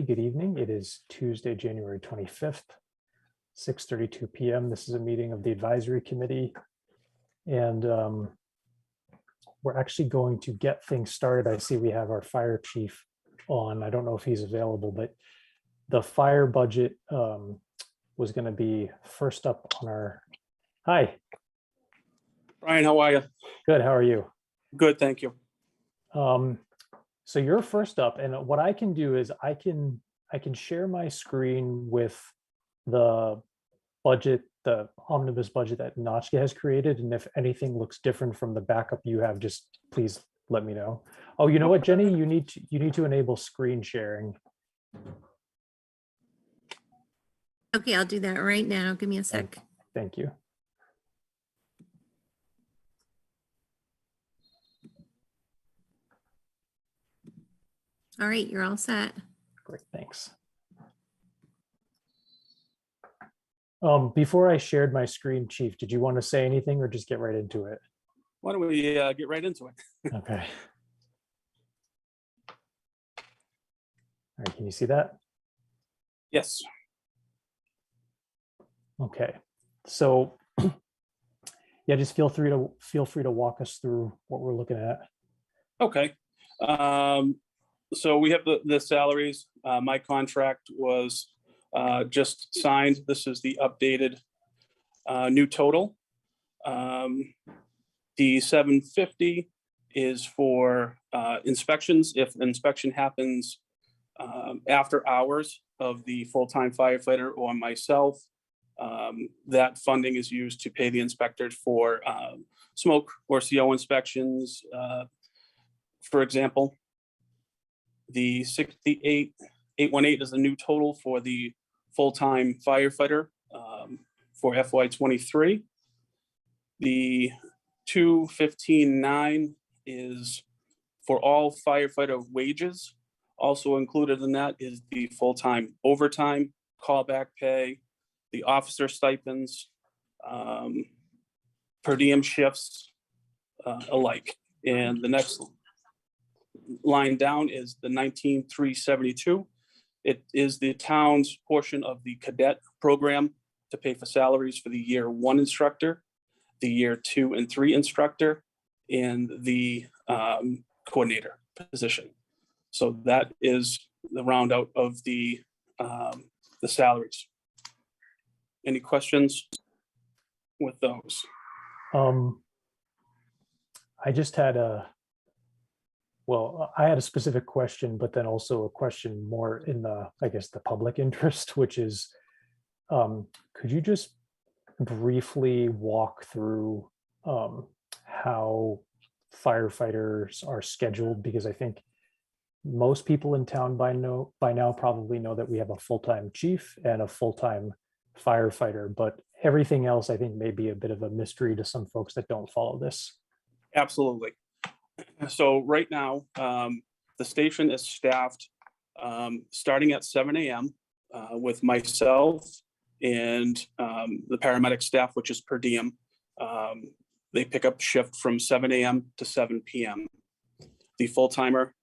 good evening. It is Tuesday, January 25th, 6:32 p.m. This is a meeting of the Advisory Committee. And we're actually going to get things started. I see we have our fire chief on. I don't know if he's available, but the fire budget was going to be first up on our. Hi. Brian, how are you? Good. How are you? Good, thank you. So you're first up, and what I can do is I can share my screen with the budget, the omnibus budget that Notchka has created, and if anything looks different from the backup you have, just please let me know. Oh, you know what, Jenny, you need to enable screen sharing. Okay, I'll do that right now. Give me a sec. Thank you. All right, you're all set. Great, thanks. Before I shared my screen, Chief, did you want to say anything or just get right into it? Why don't we get right into it? Okay. All right, can you see that? Yes. Okay, so yeah, just feel free to walk us through what we're looking at. Okay. So we have the salaries. My contract was just signed. This is the updated new total. The 750 is for inspections. If an inspection happens after hours of the full-time firefighter or myself, that funding is used to pay the inspectors for smoke or CO inspections. For example, the 68,818 is the new total for the full-time firefighter for FY23. The 215,900 is for all firefighter wages. Also included in that is the full-time overtime, callback pay, the officer stipends, per diem shifts, alike. And the next line down is the 19,372. It is the town's portion of the cadet program to pay for salaries for the year 1 instructor, the year 2 and 3 instructor, and the coordinator position. So that is the round out of the salaries. Any questions with those? I just had I had a specific question, but then also a question more in the, I guess, the public interest, which is, could you just briefly walk through how firefighters are scheduled? Because I think most people in town by now probably know that we have a full-time chief and a full-time firefighter, but everything else I think may be a bit of a mystery to some folks that don't follow this. Absolutely. So right now, the station is staffed starting at 7 a.m. With myself and the paramedic staff, which is per diem. They pick up shift from 7 a.m. to 7 p.m. The full-timer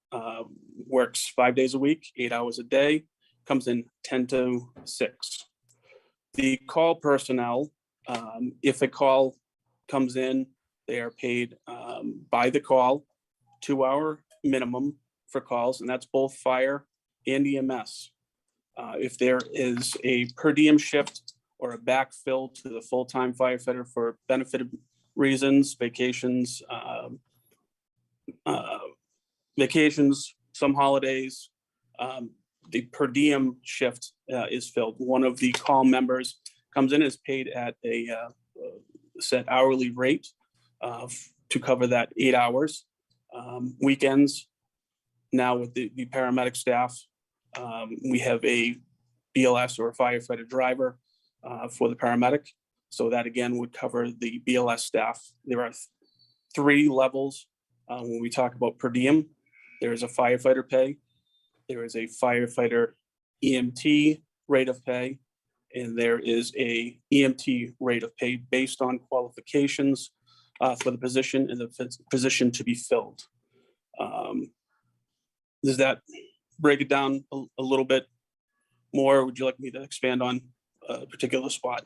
works 5 days a week, 8 hours a day, comes in 10 to 6. The call personnel, if a call comes in, they are paid by the call, 2-hour minimum for calls, and that's both fire and EMS. If there is a per diem shift or a backfill to the full-time firefighter for benefited reasons, vacations, some holidays, the per diem shift is filled. One of the call members comes in, is paid at a set hourly rate to cover that 8 hours. Weekends, now with the paramedic staff, we have a BLS or a firefighter driver for the paramedic. So that again would cover the BLS staff. There are 3 levels when we talk about per diem. There is a firefighter pay, there is a firefighter EMT rate of pay, and there is a EMT rate of pay based on qualifications for the position and the position to be filled. Does that break it down a little bit more? Or would you like me to expand on a particular spot?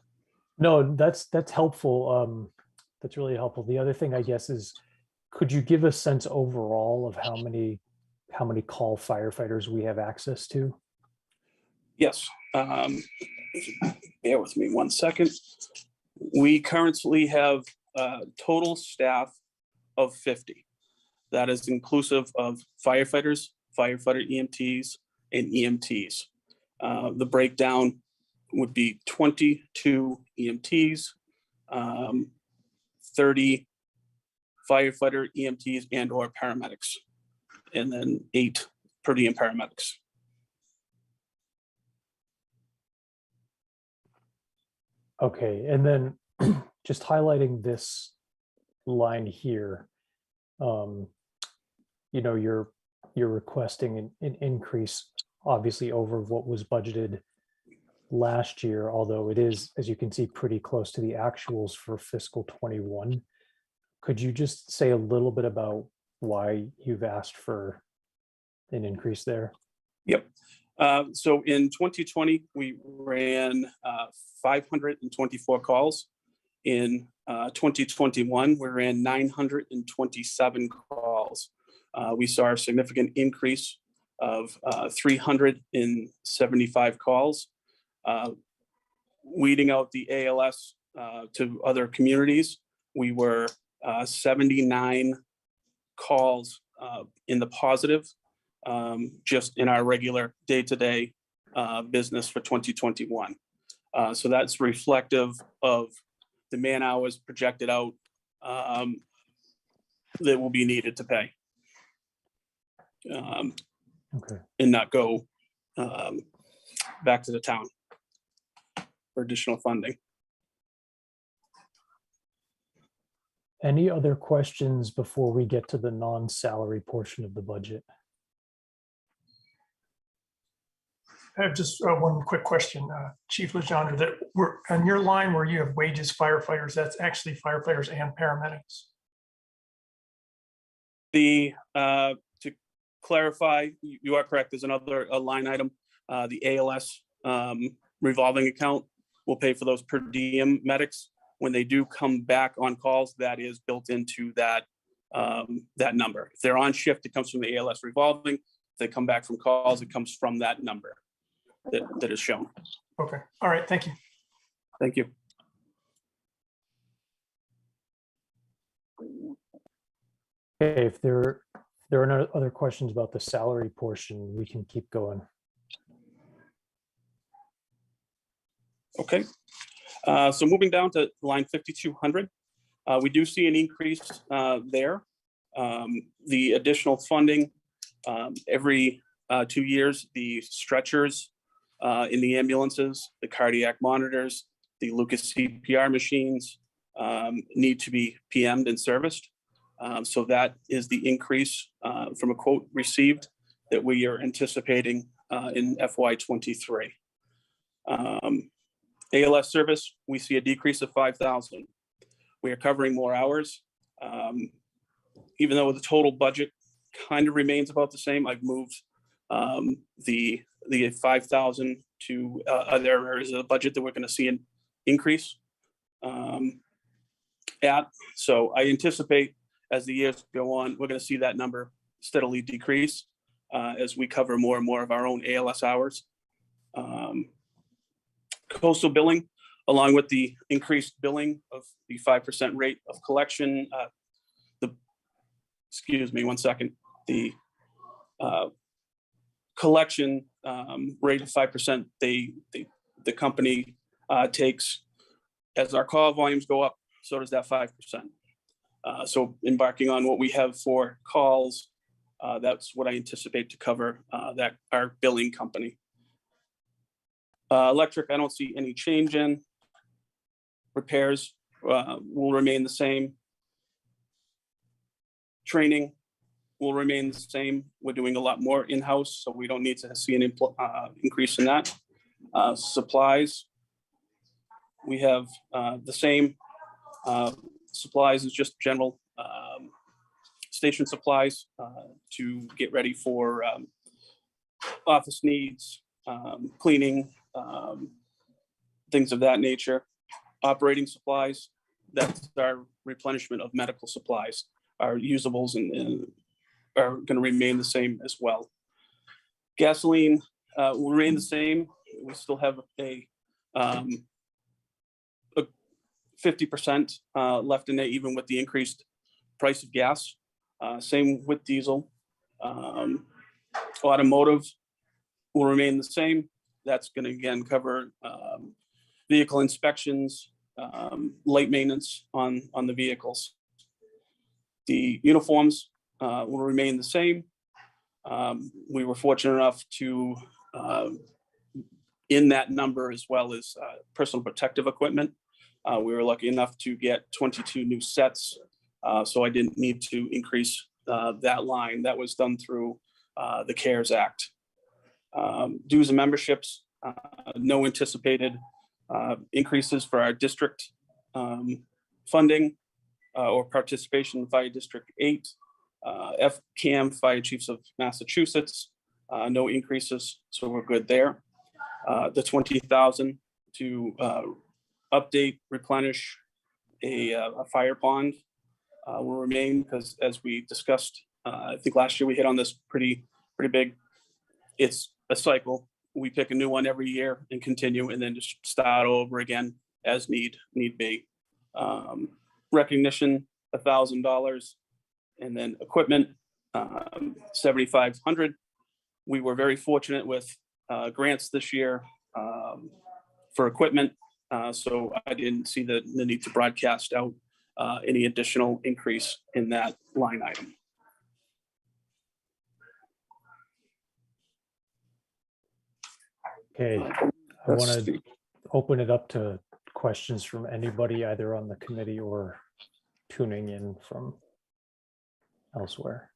No, that's helpful. That's really helpful. The other thing, I guess, is could you give a sense overall of how many call firefighters we have access to? Yes. Bear with me 1 second. We currently have a total staff of 50. That is inclusive of firefighters, firefighter EMTs, and EMTs. The breakdown would be 22 EMTs, 30 firefighter EMTs and or paramedics, and then 8 per diem paramedics. Okay, and then just highlighting this line here, you know, you're requesting an increase, obviously over what was budgeted last year, although it is, as you can see, pretty close to the actuals for fiscal 21. Could you just say a little bit about why you've asked for an increase there? Yep. So in 2020, we ran 524 calls. In 2021, we ran 927 calls. We saw a significant increase of 375 calls. Weeding out the ALS to other communities, we were 79 calls in the positive, just in our regular day-to-day business for 2021. So that's reflective of the man hours projected out that will be needed to pay. Okay. And not go back to the town for additional funding. Any other questions before we get to the non-salary portion of the budget? I have just one quick question, Chief Legendre, that we're on your line where you have wages firefighters, that's actually firefighters and paramedics. To clarify, you are correct. There's another line item, the ALS revolving account will pay for those per diem medics. When they do come back on calls, that is built into that that number. If they're on shift, it comes from the ALS revolving. If they come back from calls, it comes from that number that is shown. Okay, all right, thank you. Thank you. Okay, if there are no other questions about the salary portion, we can keep going. Okay, so moving down to line 5200, we do see an increase there. The additional funding every 2 years, the stretchers in the ambulances, the cardiac monitors, the Lucas CPR machines need to be PM'd and serviced. So that is the increase from a quote received that we are anticipating in FY23. ALS service, we see a decrease of 5,000. We are covering more hours. Even though the total budget kind of remains about the same, I've moved the 5,000 to other areas of the budget that we're going to see an increase at. So I anticipate as the years go on, we're going to see that number steadily decrease as we cover more and more of our own ALS hours. Coastal billing, along with the increased billing of the 5% rate of collection, excuse me, 1 second, the collection rate of 5%, the company takes as our call volumes go up, so does that 5%. So embarking on what we have for calls, that's what I anticipate to cover that our billing company. Electric, I don't see any change in. Repairs will remain the same. Training will remain the same. We're doing a lot more in-house, so we don't need to see an increase in that. Supplies, we have the same supplies as just general station supplies to get ready for office needs, cleaning, things of that nature. Operating supplies, that's our replenishment of medical supplies. Our usables and are going to remain the same as well. Gasoline will remain the same. We still have a 50% left in it, even with the increased price of gas. Same with diesel. Automotive will remain the same. That's going to again cover vehicle inspections, light maintenance on the vehicles. The uniforms will remain the same. We were fortunate enough to, in that number, as well as personal protective equipment, we were lucky enough to get 22 new sets. So I didn't need to increase that line. That was done through the CARES Act. Dues and memberships, no anticipated increases for our district funding or participation in Fire District 8. FCAM, Fire Chiefs of Massachusetts, no increases, so we're good there. The 20,000 to update, replenish a fire pond will remain, because as we discussed, I think last year we hit on this pretty big. It's a cycle. We pick a new one every year and continue, and then just start over again as need be. Recognition, $1,000, and then equipment, 7,500. We were very fortunate with grants this year for equipment, so I didn't see the need to broadcast out any additional increase in that line item. Okay, I want to open it up to questions from anybody, either on the committee or tuning in from elsewhere.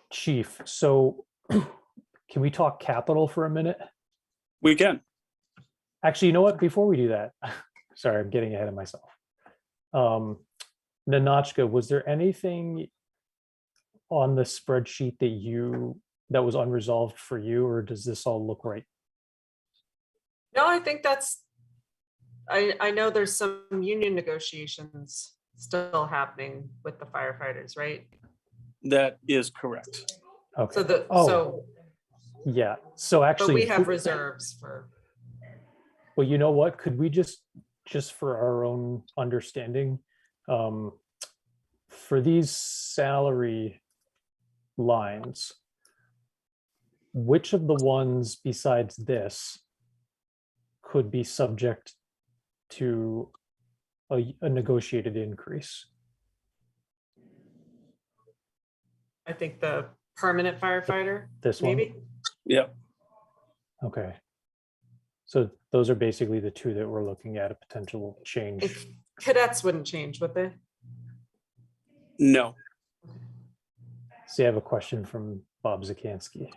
Chief, so can we talk capital for a minute? We can. Actually, you know what? Before we do that, sorry, I'm getting ahead of myself. Nanochka, was there anything on the spreadsheet that was unresolved for you, or does this all look right? No, I think I know there's some union negotiations still happening with the firefighters, right? That is correct. Okay. So yeah. So but actually, we have reserves for. Well, you know what? Could we just for our own understanding, for these salary lines, which of the ones besides this could be subject to a negotiated increase? I think the permanent firefighter, This one? maybe. Yeah. Okay. So those are basically the two that we're looking at a potential change. If cadets wouldn't change, would they? No. See, I have a question from Bob Zakansky.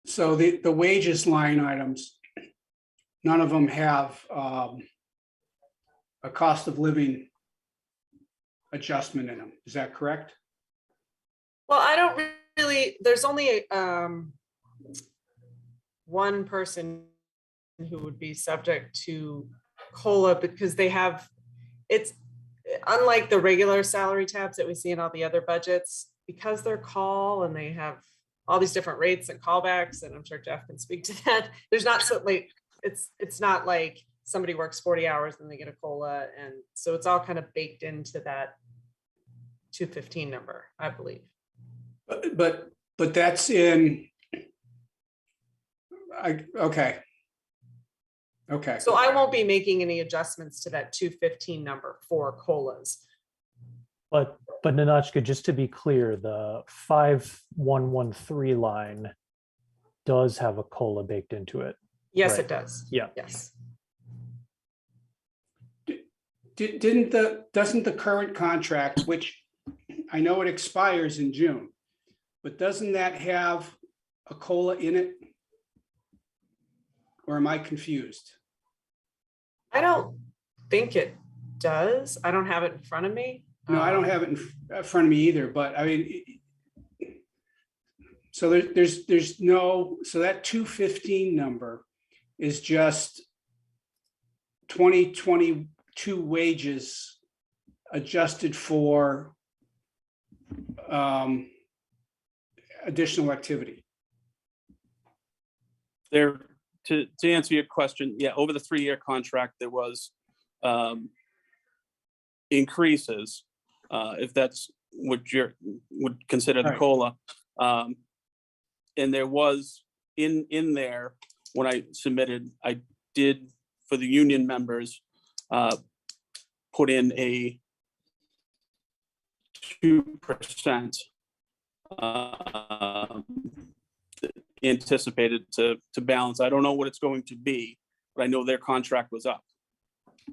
So the wages line items, none of them have a cost of living adjustment in them. Is that correct? Well, I don't really, there's only one person who would be subject to COLA, because they have, it's unlike the regular salary tabs that we see in all the other budgets, because they're call and they have all these different rates and callbacks, and I'm sure Jeff can speak to that. There's not so like, it's not like somebody works 40 hours and they get a COLA. And so it's all kind of baked into that 215 number, I believe. But that's in, okay. Okay. So I won't be making any adjustments to that 215 number for COLAs. But Nanochka, just to be clear, the 5113 line does have a COLA baked into it. Yes, Right. it does. Yeah. Yes. Doesn't the current contract, which I know it expires in June, but doesn't that have a COLA in it? Or am I confused? I don't think it does. I don't have it in front of me. No, I don't have it in front of me either, but I mean, so there's no, so that 215 number is just 2022 wages adjusted for additional activity. There, to answer your question, yeah, over the 3-year contract, there was increases, if that's what you would consider the Right. COLA. And there was in there, when I submitted, I did for the union members, put in a 2% anticipated to balance. I don't know what it's going to be, but I know their contract was up.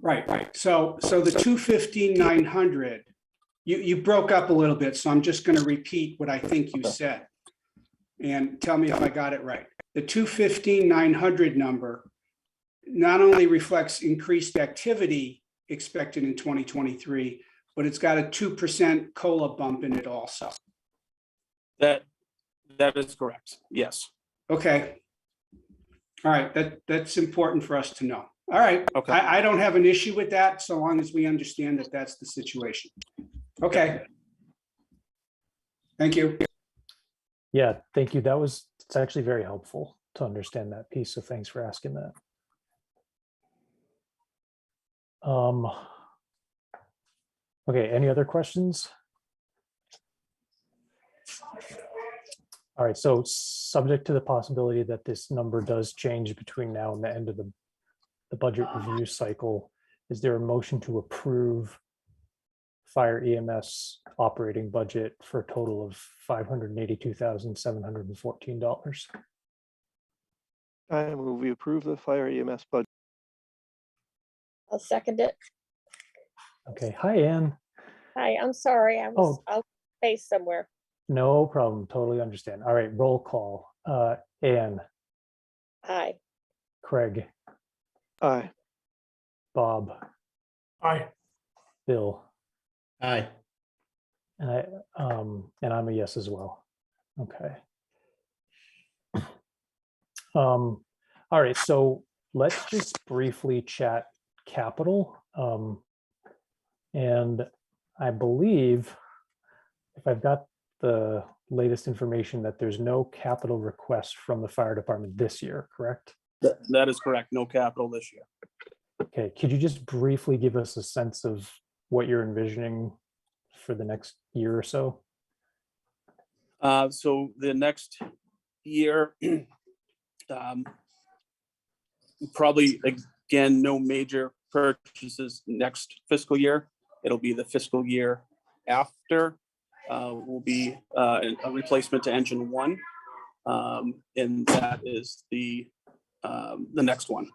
Right. So the 215,900, you broke up a little bit, so I'm just going to repeat what I think you said. And tell me if I got it right. The 215,900 number not only reflects increased activity expected in 2023, but it's got a 2% COLA bump in it also. That is correct. Yes. Okay. All right, that's important for us to know. All right, Okay. I don't have an issue with that, so long as we understand that that's the situation. Okay. Thank you. Yeah, thank you. It's actually very helpful to understand that piece. So thanks for asking that. Okay, any other questions? All right, so subject to the possibility that this number does change between now and the end of the budget review cycle, is there a motion to approve fire EMS operating budget for a total of $582,714? I move we approve the fire EMS budget. I'll second it. Okay, hi, Ann. Hi, I'm sorry. I'll face somewhere. No problem, totally understand. All right, roll call. Ann, Hi. Craig, Aye. Bob, Aye. Bill, Aye. and I'm a yes as well. Okay. All right, so let's just briefly chat capital. And I believe, if I've got the latest information, that there's no capital request from the fire department this year, correct? That is correct. No capital this year. Okay, could you just briefly give us a sense of what you're envisioning for the next year or so? So the next year, probably, again, no major purchases next fiscal year. It'll be the fiscal year after, will be a replacement to engine 1. And that is the next one.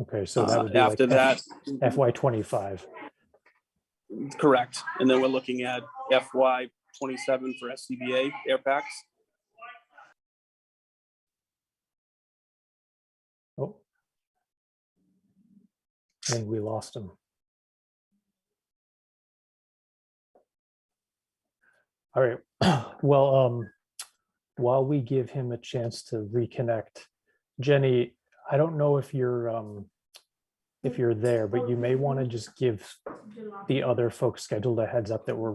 Okay, so that would be after like that, FY25. correct. And then we're looking at FY27 for SCBA air packs. Oh, I think we lost him. All right, well, while we give him a chance to reconnect, Jenny, I don't know if you're there, but you may want to just give the other folks scheduled a heads up that we're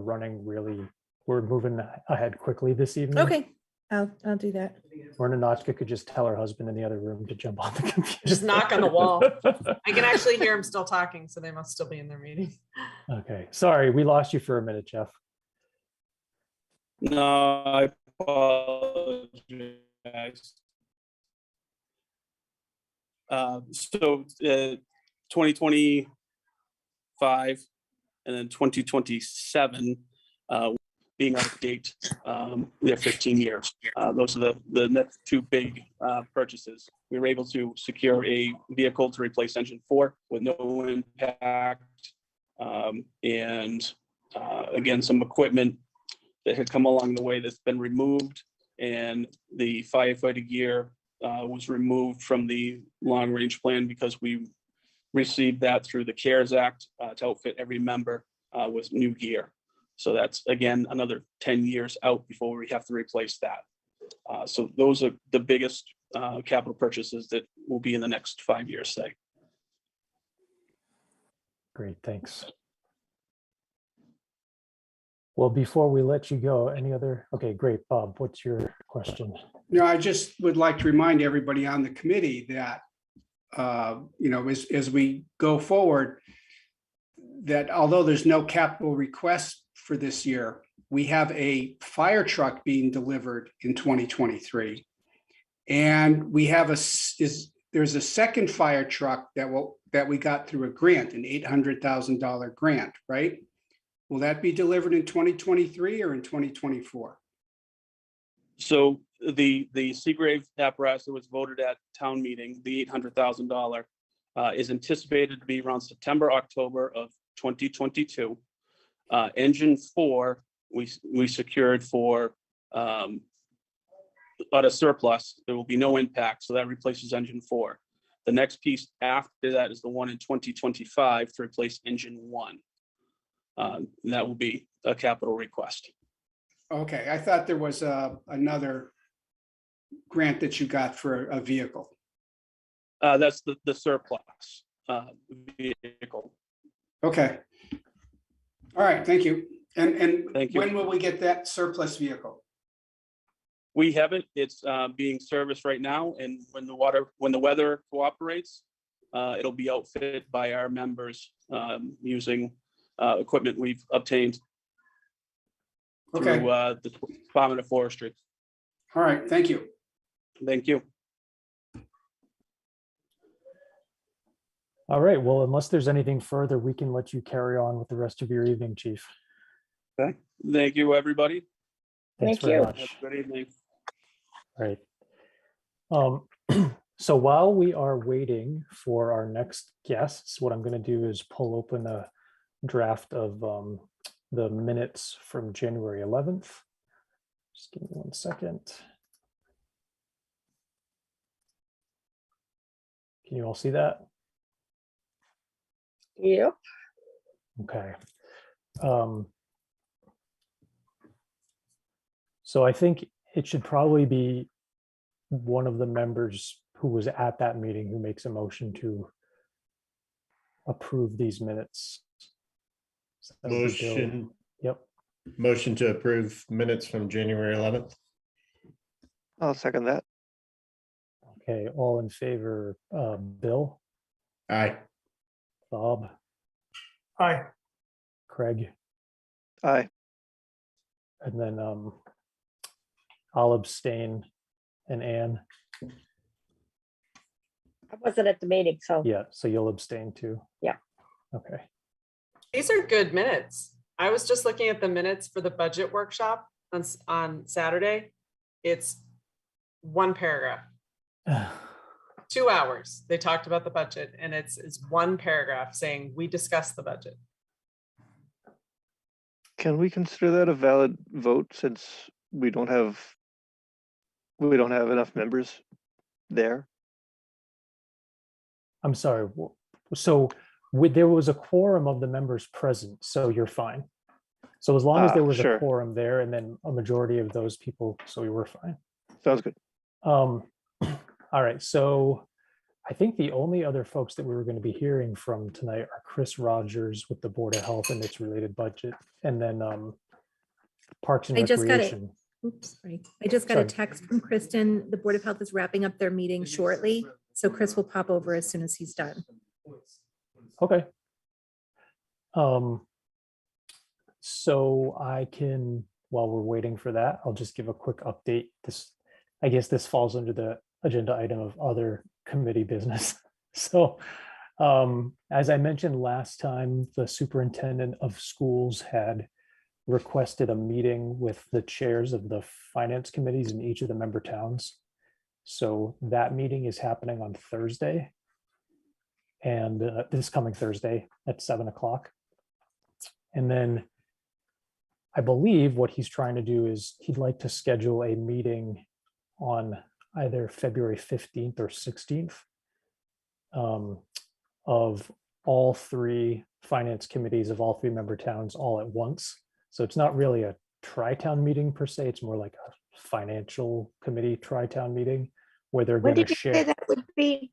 moving ahead quickly this evening. Okay, I'll do that. Or Nanachka could just tell her husband in the other room to jump on the computer. Just knock on the wall. I can actually hear them still talking, so they must still be in their meeting. Okay, sorry, we lost you for a minute, Jeff. No, I apologize. So 2025 and then 2027 being out of date, we have 15 years. Those are the next two big purchases. We were able to secure a vehicle to replace engine 4 with no impact, and again, some equipment that had come along the way that's been removed, and the firefighter gear was removed from the long range plan because we received that through the CARES Act to outfit every member with new gear. So that's, again, another 10 years out before we have to replace that. So those are the biggest capital purchases that will be in the next 5 years, say. Great, thanks. Well, before we let you go, any other, okay, great, Bob, what's your question? No, I just would like to remind everybody on the committee that, as we go forward, that although there's no capital request for this year, we have a fire truck being delivered in 2023. And we have there's a second fire truck that we got through a grant, an $800,000 grant, right? Will that be delivered in 2023 or in 2024? So the Seagrave apparatus that was voted at town meeting, the $800,000, is anticipated to be around September, October of 2022. Engine 4, we secured for at a surplus. There will be no impact, so that replaces engine 4. The next piece after that is the one in 2025 to replace engine 1. That will be a capital request. Okay, I thought there was another grant that you got for a vehicle. That's the surplus vehicle. Okay. All right, thank you. And Thank you. when will we get that surplus vehicle? We have it. It's being serviced right now, and when the weather cooperates, it'll be outfitted by our members using equipment we've obtained Okay. through the Department of Forestry. All right, thank you. Thank you. All right, well, unless there's anything further, we can let you carry on with the rest of your evening, Chief. Okay. Thank you, everybody. Thanks Thank very you. much. Have a good evening. Right. So while we are waiting for our next guests, what I'm going to do is pull open a draft of the minutes from January 11th. Just give me 1 second. Can you all see that? Yep. Okay. So I think it should probably be one of the members who was at that meeting who makes a motion to approve these minutes. So that would be Bill. Motion, Yep. motion to approve minutes from January 11th. I'll second that. Okay, all in favor, Bill, Aye. Bob, Aye. Craig, Aye. and then I'll abstain, and Anne. I wasn't at the meeting, so Yeah, so you'll abstain too. Yeah. Okay. These are good minutes. I was just looking at the minutes for the budget workshop on Saturday. It's one paragraph, 2 hours. They talked about the budget, and it's one paragraph saying, we discussed the budget. Can we consider that a valid vote since we don't have enough members there? I'm sorry. So there was a quorum of the members present, so you're fine. So as long as there was sure. a quorum there and then a majority of those people, so we were fine. Sounds good. All right, so I think the only other folks that we were going to be hearing from tonight are Chris Rogers with the Board of Health and its related budget, and then Parks and I just got it. Recreation. Oops, sorry. I just got a Sorry. text from Kristen. The Board of Health is wrapping up their meeting shortly. So Chris will pop over as soon as he's done. Okay. So I can, while we're waiting for that, I'll just give a quick update. I guess this falls under the agenda item of other committee business. So as I mentioned last time, the superintendent of schools had requested a meeting with the chairs of the finance committees in each of the member towns. So that meeting is happening on Thursday, and this coming Thursday at 7 o'clock. And then I believe what he's trying to do is he'd like to schedule a meeting on either February 15th or 16th of all three finance committees of all three member towns all at once. So it's not really a tri-town meeting per se, it's more like a financial committee tri-town meeting where they're When going did to you say share. that would be,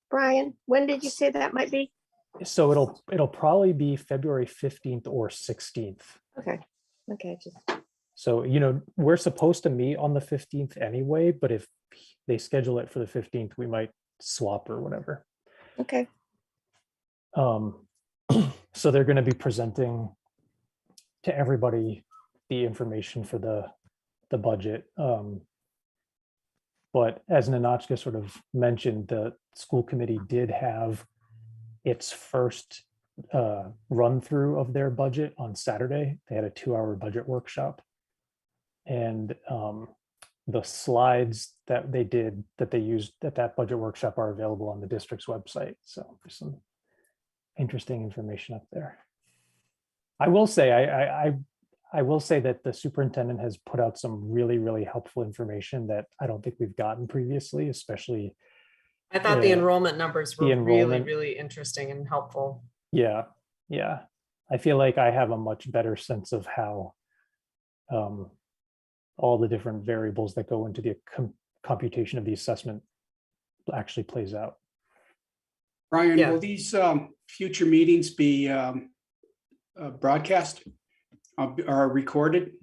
Brian? When did you say that might be? So it'll probably be February 15th or 16th. Okay, okay, just, So, we're supposed to meet on the 15th anyway, but if they schedule it for the 15th, we might swap or whatever. okay. So they're going to be presenting to everybody the information for the budget. But as Nanachka sort of mentioned, the school committee did have its first run through of their budget on Saturday. They had a 2-hour budget workshop. And the slides that they used at that budget workshop are available on the district's website. So there's some interesting information up there. I will say, I will say that the superintendent has put out some really, really helpful information that I don't think we've gotten previously, especially. I thought the enrollment numbers were really, enrollment. really interesting and helpful. Yeah. I feel like I have a much better sense of how all the different variables that go into the computation of the assessment actually plays out. Brian, Yeah. will these future meetings be broadcast or recorded?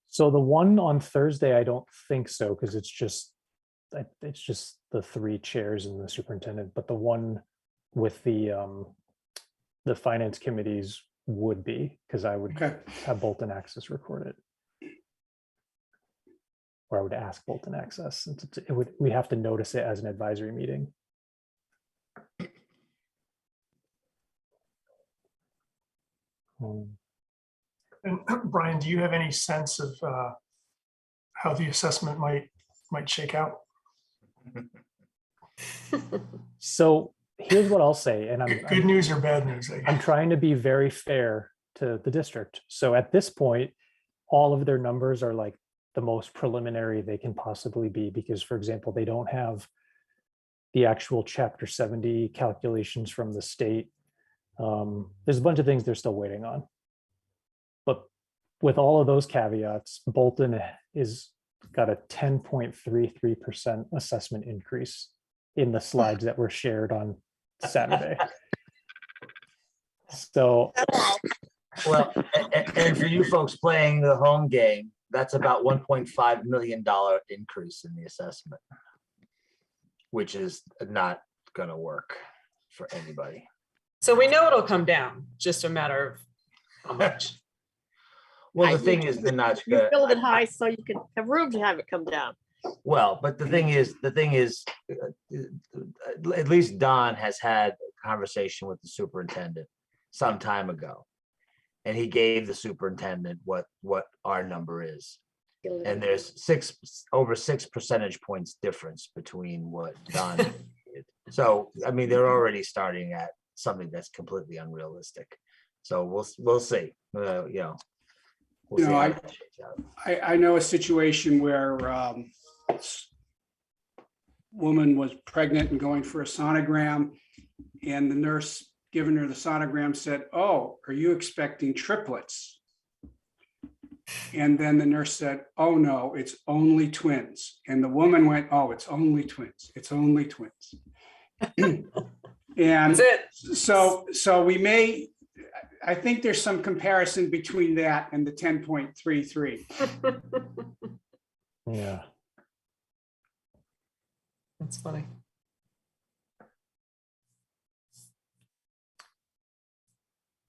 So the one on Thursday, I don't think so, because it's just the three chairs and the superintendent, but the one with the finance committees would be, because I would Okay. have Bolton Access record it. Or I would ask Bolton Access, since we have to notice it as an advisory meeting. And Brian, do you have any sense of how the assessment might shake out? So here's what I'll say, and Good news or bad news? I'm trying to be very fair to the district. So at this point, all of their numbers are like the most preliminary they can possibly be, because, for example, they don't have the actual Chapter 70 calculations from the state. There's a bunch of things they're still waiting on. But with all of those caveats, Bolton is got a 10.33% assessment increase in the slides that were shared on Saturday. So, well, and for you folks playing the home game, that's about $1.5 million increase in the assessment, which is not going to work for anybody. So we know it'll come down, just a matter of how much. Well, the thing is, You build it high so you can have room to have it come down. well, but the thing is, at least Don has had a conversation with the superintendent some time ago. And he gave the superintendent what our number is. And there's over 6 percentage points difference between what Don did. So, I mean, they're already starting at something that's completely unrealistic. So we'll see. We'll see how that shakes out. I know a situation where woman was pregnant and going for a sonogram, and the nurse giving her the sonogram said, "Oh, are you expecting triplets?" And then the nurse said, "Oh no, it's only twins." And the woman went, "Oh, it's only twins. It's only twins." And That's it. so we may, I think there's some comparison between that and the 10.33. yeah. That's funny.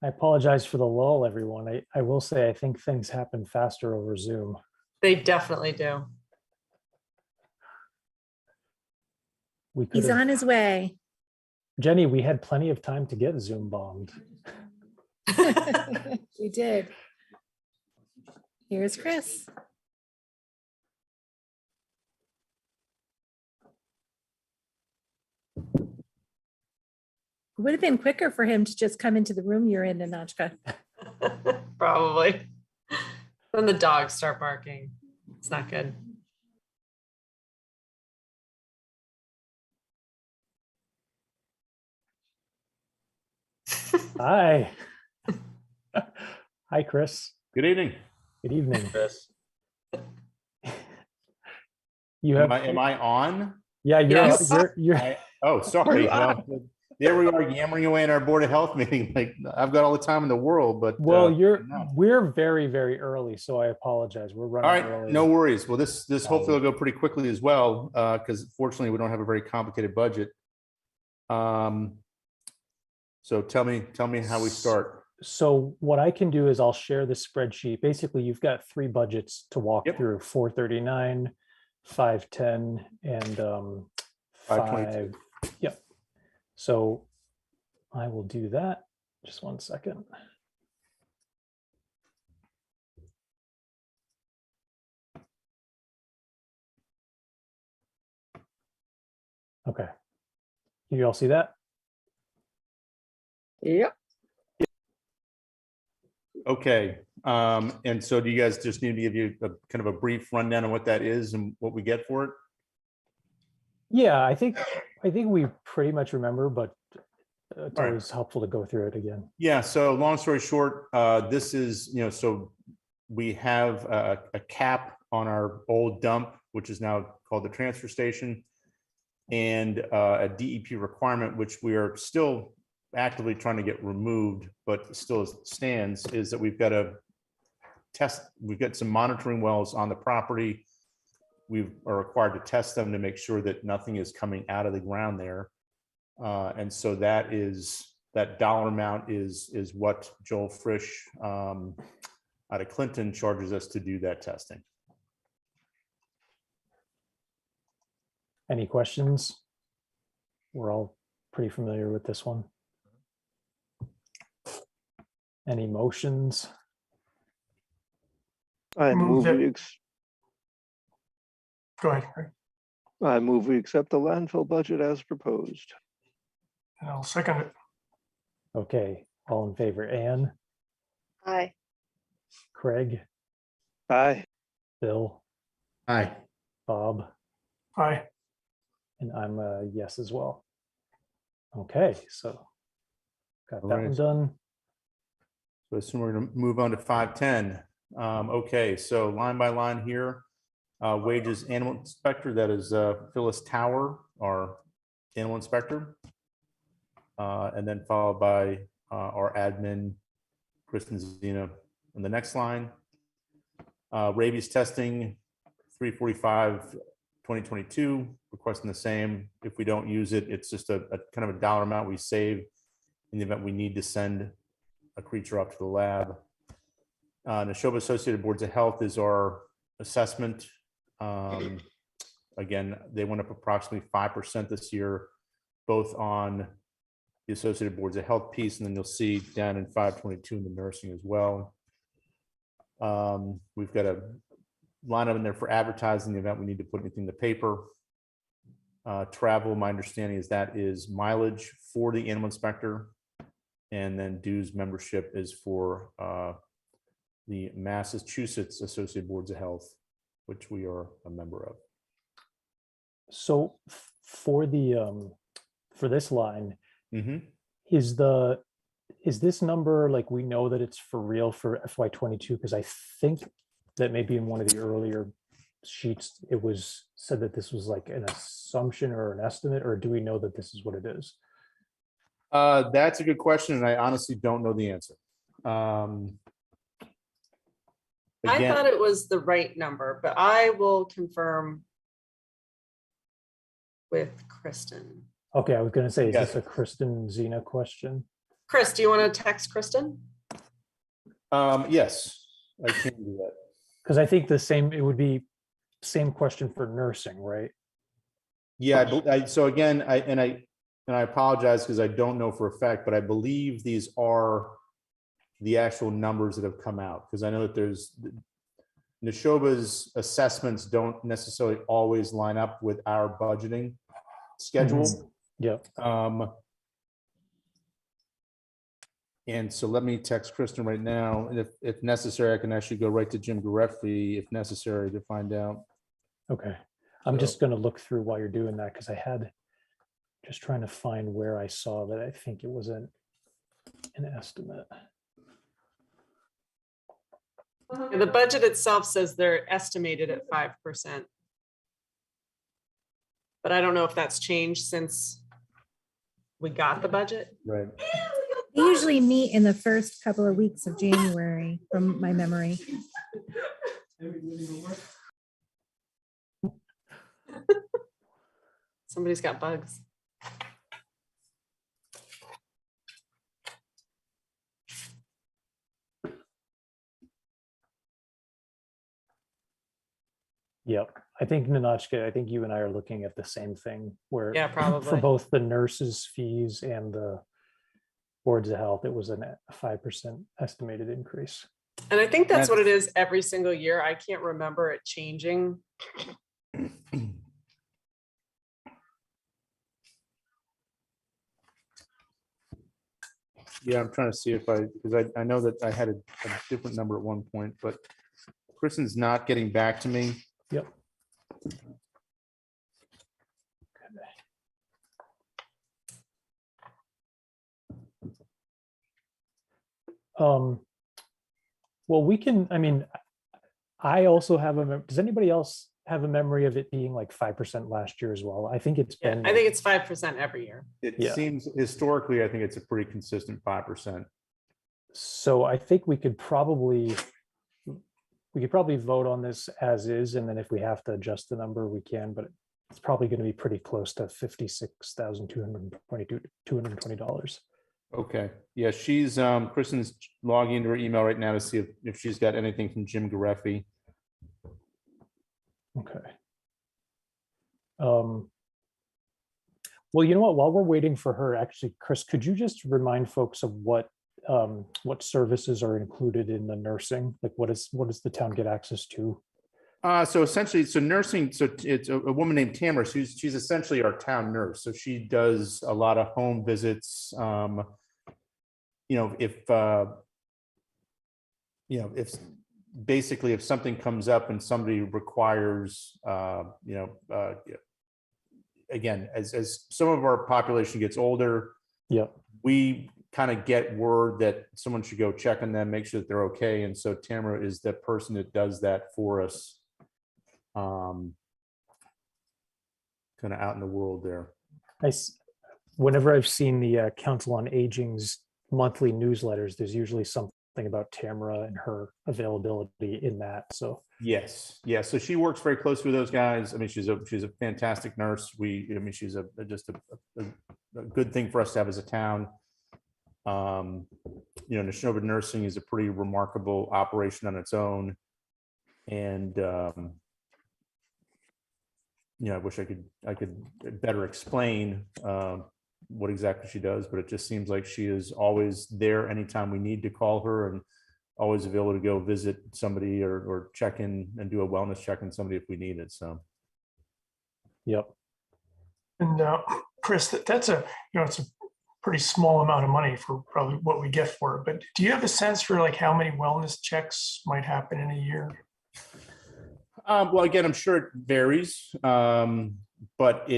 I apologize for the lull, everyone. I will say, I think things happen faster over Zoom. They definitely do. He's on his way. Jenny, we had plenty of time to get Zoom bombed. We did. Here's Chris. It would have been quicker for him to just come into the room you're in, Nanachka. Probably. Then the dogs start barking. It's not good. Hi. Hi, Chris. Good evening. Good evening. Chris. You Am have, I, am I on? yeah, Yes. you're, Oh, sorry. Well, there we are yammering away in our Board of Health meeting. Like I've got all the time in the world, but well, no. we're very, very early, so I apologize. We're running All right, early. no worries. Well, this hopefully will go pretty quickly as well, because fortunately we don't have a very complicated budget. So tell me how we start. So what I can do is I'll share this spreadsheet. Basically, you've got three budgets to walk Yep. through: 439, 510, and 522. 5. Yep. So I will do that. Just one second. Okay. You all see that? Yep. Okay. And so do you guys just need to give you a kind of a brief rundown on what that is and what we get for it? Yeah, I think we pretty much remember, but it's All right. always helpful to go through it again. Yeah, so long story short, this is, so we have a cap on our old dump, which is now called the transfer station, and a DEP requirement, which we are still actively trying to get removed, but still stands, is that we've got to test, we've got some monitoring wells on the property. We are required to test them to make sure that nothing is coming out of the ground there. And so that dollar amount is what Joel Frisch out of Clinton charges us to do that testing. Any questions? We're all pretty familiar with this one. Any motions? I Move move that- we Go ahead, Craig. I move we accept the landfill budget as proposed. And I'll second it. Okay, all in favor, Anne, Aye. Craig, Aye. Bill, Aye. Bob, Aye. and I'm a yes as well. Okay, so got that one Alright. done. So I assume we're going to move on to 510. Okay, so line by line here, wages animal inspector, that is Phyllis Tower, our animal inspector. And then followed by our admin, Kristen Zena, on the next line. Rabies testing, 345, 2022, requesting the same. If we don't use it, it's just a kind of a dollar amount we save in the event we need to send a creature up to the lab. Neshoba Associated Boards of Health is our assessment. Again, they went up approximately 5% this year, both on the Associated Boards of Health piece, and then you'll see down in 522 in the nursing as well. We've got a line up in there for advertising the event we need to put anything in the paper. Travel, my understanding is that is mileage for the animal inspector, and then dues membership is for the Massachusetts Associated Boards of Health, which we are a member of. So for the for this line, Mm-hmm. is this number, like, we know that it's for real for FY22? Because I think that maybe in one of the earlier sheets, it was said that this was like an assumption or an estimate, or do we know that this is what it is? That's a good question, and I honestly don't know the answer. I Again, thought it was the right number, but I will confirm with Kristen. Okay, I was going to say, is Yes. this a Kristen Zena question? Chris, do you want to text Kristen? yes, I can do that. Because I think it would be same question for nursing, right? Yeah, so again, I apologize because I don't know for a fact, but I believe these are the actual numbers that have come out, because I know that there's Neshoba's assessments don't necessarily always line up with our budgeting schedule. Yeah. And so let me text Kristen right now, and if necessary, I can actually go right to Jim Gareffi if necessary to find out. Okay. I'm So- just going to look through while you're doing that, because I had just trying to find where I saw that. I think it was in an estimate. The budget itself says they're estimated at 5%. But I don't know if that's changed since we got the budget. Right. They usually meet in the first couple of weeks of January, from my memory. Somebody's got bugs. Yep. I think Ninotchka, I think you and I are looking at the same thing where Yeah, for probably. both the nurses' fees and the boards of health, it was a 5% estimated increase. And I think that's what it is every single year. I can't remember it changing. Yeah, I'm trying to see if because I know that I had a different number at one point, but Kristen's not getting back to me. Yep. Well, we can, I mean, I also have does anybody else have a memory of it being like 5% last year as well? I think it's Yeah, been. I think it's 5% every year. It Yeah. seems historically, I think it's a pretty consistent 5%. So I think we could probably vote on this as is, and then if we have to adjust the number, we can, but it's probably going to be pretty close to $56,220. Okay, yeah, she's Kristen's logging into her email right now to see if she's got anything from Jim Gareffi. Okay. Well, you know what, while we're waiting for her, actually, Chris, could you just remind folks of what services are included in the nursing? Like what does the town get access to? So essentially, nursing, it's a woman named Tamara. She's essentially our town nurse. So she does a lot of home visits. If basically if something comes up and somebody requires, again, as some of our population gets older, yeah, we kind of get word that someone should go check on them, make sure that they're okay. And so Tamara is the person that does that for us. Kind of out in the world there. Whenever I've seen the Council on Aging's monthly newsletters, there's usually something about Tamara and her availability in that. So yes, yeah. So she works very closely with those guys. I mean, she's a fantastic nurse. She's just a good thing for us to have as a town. Neshoba Nursing is a pretty remarkable operation on its own, and I wish I could better explain what exactly she does, but it just seems like she is always there anytime we need to call her, and always available to go visit somebody or check in and do a wellness check on somebody if we need it. So, yep. And Chris, that's it's a pretty small amount of money for probably what we get for it. But do you have a sense for like how many wellness checks might happen in a year? Well, again, I'm sure it varies, but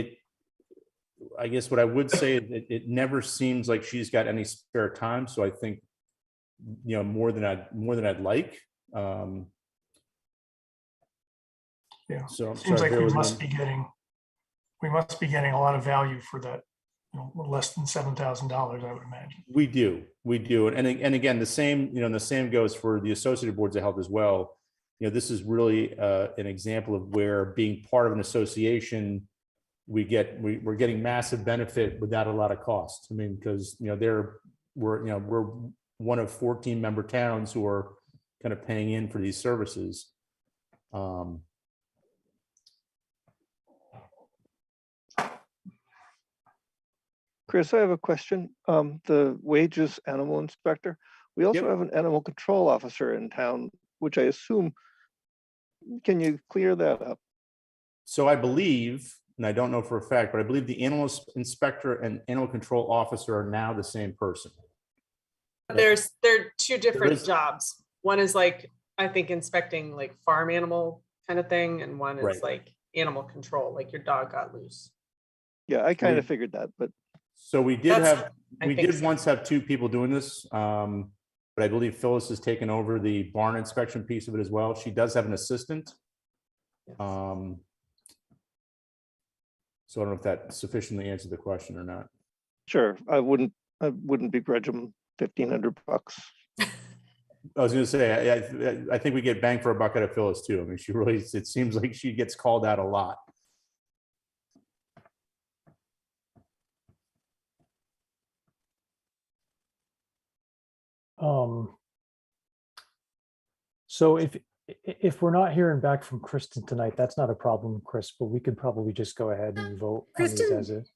I guess what I would say is it never seems like she's got any spare time. So I think, more than I'd like. Yeah. So seems like we must be getting a lot of value for that. Less than $7,000, I would imagine. We do, and again, the same goes for the associated boards of health as well. This is really an example of where being part of an association, we're getting massive benefit without a lot of cost. I mean, because we're one of 14 member towns who are kind of paying in for these services. Chris, I have a question. The wages animal inspector, we also have an animal control officer in town, which I assume, can you clear that up? So I believe, and I don't know for a fact, but I believe the animal inspector and animal control officer are now the same person. They're two different jobs. One is like, I think inspecting like farm animal kind of thing. And one is like animal control, like your dog got loose. Yeah, I kind of figured that, but. So we did That's- have, I we think did so. once have two people doing this. But I believe Phyllis has taken over the barn inspection piece of it as well. She does have an assistant. So I don't know if that sufficiently answered the question or not. Sure, I wouldn't begrudge them $1,500. I was gonna say, I think we get bang for a buck out of Phyllis too. I mean, she really, it seems like she gets called out a lot. So if we're not hearing back from Kristen tonight, that's not a problem, Chris, but we could probably just go ahead and vote on these Kristen- as is.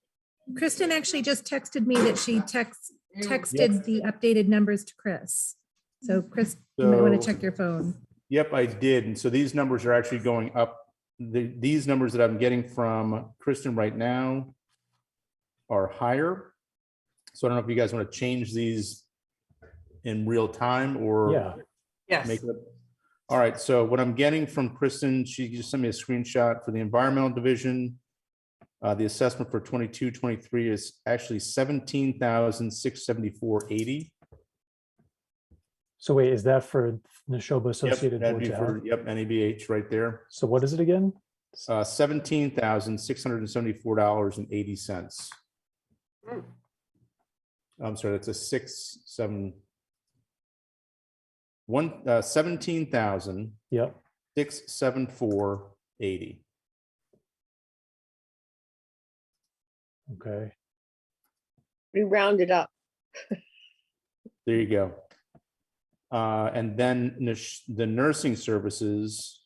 Kristen actually just texted me that she texted the updated numbers to Chris. So Chris, you might want to So- check your phone. Yep, I did. And so these numbers are actually going up. These numbers that I'm getting from Kristen right now are higher. So I don't know if you guys want to change these in real time or Yeah, Yes. make it. All right, so what I'm getting from Kristen, she just sent me a screenshot for the environmental division. The assessment for 22-23 is actually 17,674.80. so wait, is that for Neshoba Yep, Associated that'd Boards be of for, Health? yep, NABH right there. So what is it again? $17,674.80. Mm. I'm sorry, that's a 17,674.80. Yep, okay. We rounded up. There you go. And then the nursing services,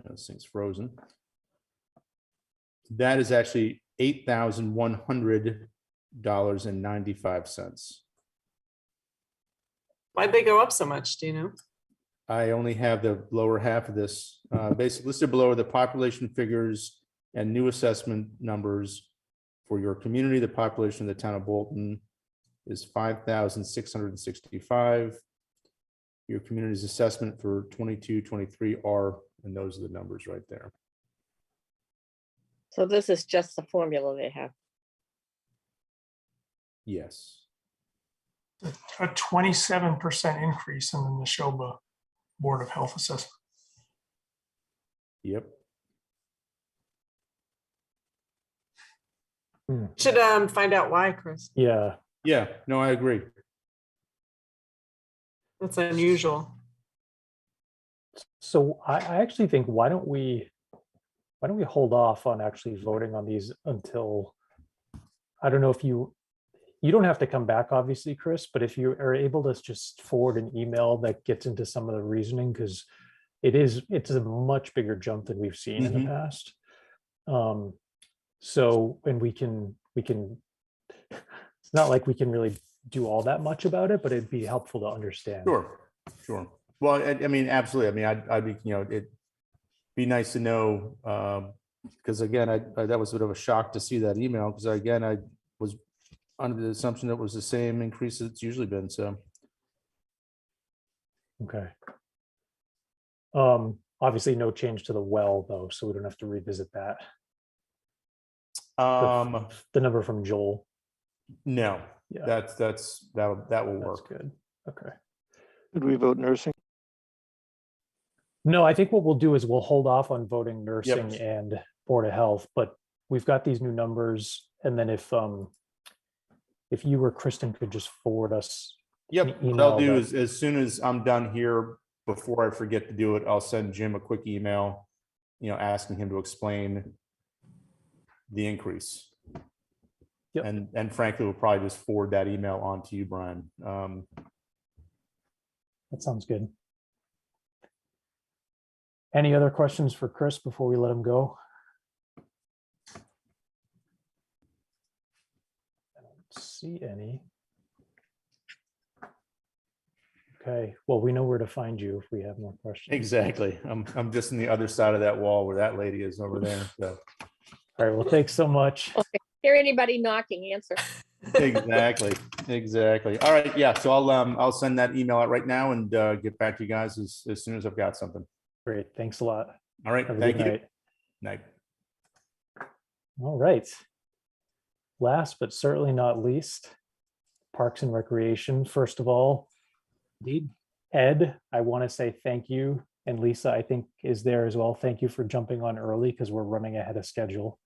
this thing's frozen. That is actually $8,100.95. Why'd they go up so much? Do you know? I only have the lower half of this. Basically listed below are the population figures and new assessment numbers for your community. The population of the town of Bolton is 5,665. Your community's assessment for 22-23 are, and those are the numbers right there. So this is just the formula they have. Yes. A 27% increase in the Neshoba Board of Health Assessment. Yep. Should find out why, Chris. Yeah, Yeah, no, I agree. That's unusual. so I actually think, why don't we hold off on actually voting on these until, I don't know if you don't have to come back, obviously, Chris, but if you are able to just forward an email that gets into some of the reasoning, because it's a much bigger jump than we've seen in the past. So, and we can, it's not like we can really do all that much about it, but it'd be helpful to understand. Sure. Well, I mean, absolutely. I mean, I'd be, it'd be nice to know, because again, that was a bit of a shock to see that email, because again, I was under the assumption that it was the same increase that it's usually been, so. Okay. Obviously no change to the well though, so we don't have to revisit that. The number from Joel. No, Yeah. that will That's work. good. Okay. Did we vote nursing? No, I think what we'll do is we'll hold off on voting nursing and Board of Health, but we've got these new numbers. And then if you or Kristen could just forward us. Yep, an what I'll email do that- is, as soon as I'm done here, before I forget to do it, I'll send Jim a quick email, asking him to explain the increase. Yep. And frankly, we'll probably just forward that email on to you, Brian. That sounds good. Any other questions for Chris before we let him go? I don't see any. Okay, well, we know where to find you if we have more questions. Exactly. I'm just on the other side of that wall where that lady is over there. So. All right, well, thanks so much. Hear anybody knocking, answer. Exactly. All right, yeah, so I'll send that email out right now and get back to you guys as soon as I've got something. Great, thanks a lot. All right, Have a thank good you. night. Night. All right. last but certainly not least, Parks and Recreation. First of all, Indeed. Ed, I want to say thank you. And Lisa, I think, is there as well. Thank you for jumping on early because we're running ahead of schedule.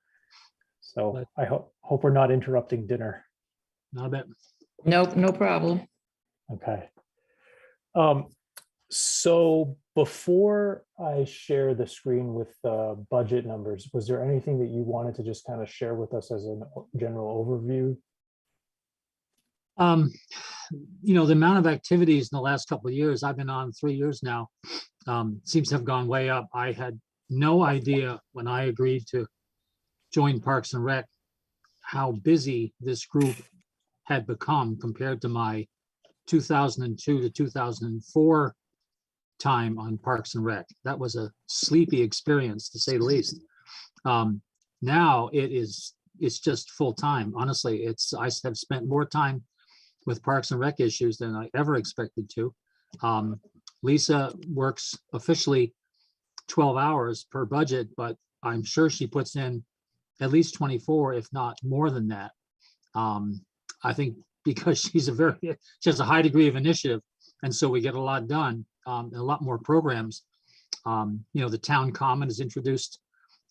So I hope we're not interrupting dinner. Not a bit. Nope, no problem. Okay. So before I share the screen with the budget numbers, was there anything that you wanted to just kind of share with us as a general overview? The amount of activities in the last couple of years, I've been on 3 years now, seems to have gone way up. I had no idea when I agreed to join Parks and Rec how busy this group had become compared to my 2002 to 2004 time on Parks and Rec. That was a sleepy experience, to say the least. Now it's just full time. Honestly, I have spent more time with Parks and Rec issues than I ever expected to. Lisa works officially 12 hours per budget, but I'm sure she puts in at least 24, if not more than that. I think because she has a high degree of initiative, and so we get a lot done, and a lot more programs. The town common has introduced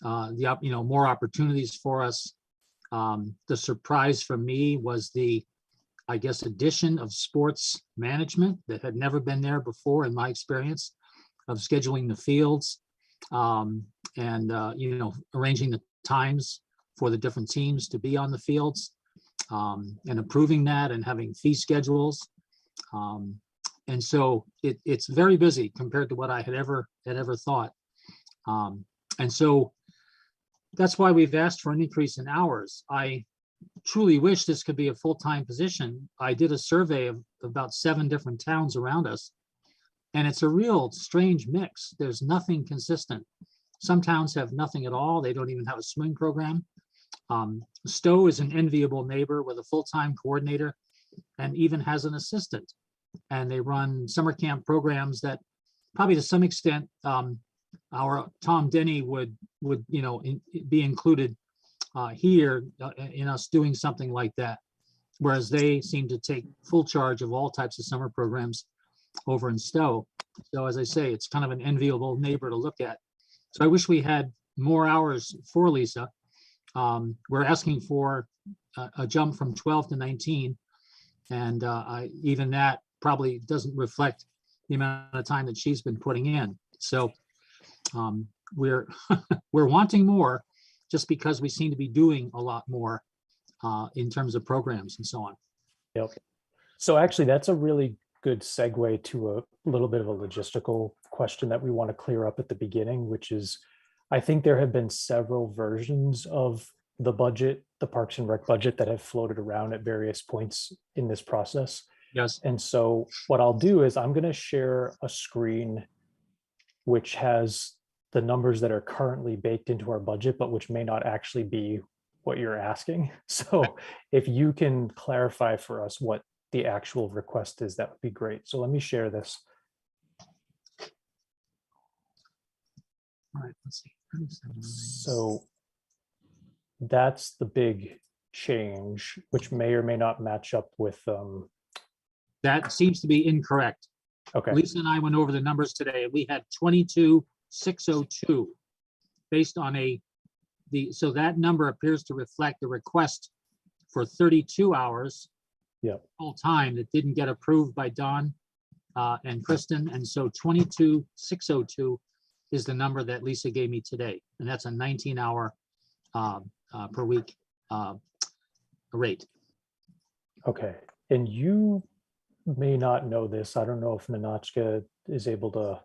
more opportunities for us. The surprise for me was the, I guess, addition of sports management that had never been there before in my experience of scheduling the fields, and arranging the times for the different teams to be on the fields, and approving that and having fee schedules. And so it's very busy compared to what I had ever thought. And so that's why we've asked for an increase in hours. I truly wish this could be a full-time position. I did a survey of about 7 different towns around us, and it's a real strange mix. There's nothing consistent. Some towns have nothing at all. They don't even have a swimming program. Stowe is an enviable neighbor with a full-time coordinator and even has an assistant. And they run summer camp programs that probably to some extent our Tom Denny would be included here in us doing something like that, whereas they seem to take full charge of all types of summer programs over in Stowe. So as I say, it's kind of an enviable neighbor to look at. So I wish we had more hours for Lisa. We're asking for a jump from 12 to 19, and even that probably doesn't reflect the amount of time that she's been putting in. So we're we're wanting more, just because we seem to be doing a lot more in terms of programs and so on. Yep. So actually, that's a really good segue to a little bit of a logistical question that we want to clear up at the beginning, which is, I think there have been several versions of the budget, the Parks and Rec budget, that have floated around at various points in this process. Yes. And so what I'll do is I'm going to share a screen which has the numbers that are currently baked into our budget, but which may not actually be what you're asking. So if you can clarify for us what the actual request is, that would be great. So let me share this. All right, let's see. So that's the big change, which may or may not match up with That seems to be incorrect. okay. Lisa and I went over the numbers today. We had 22,602 based on so that number appears to reflect the request for 32 hours full time that didn't get approved by Don and Kristen. And so 22,602 is the number that Lisa gave me today. And that's a 19-hour per week rate. Okay. And you may not know this. I don't know if Nanachka is able to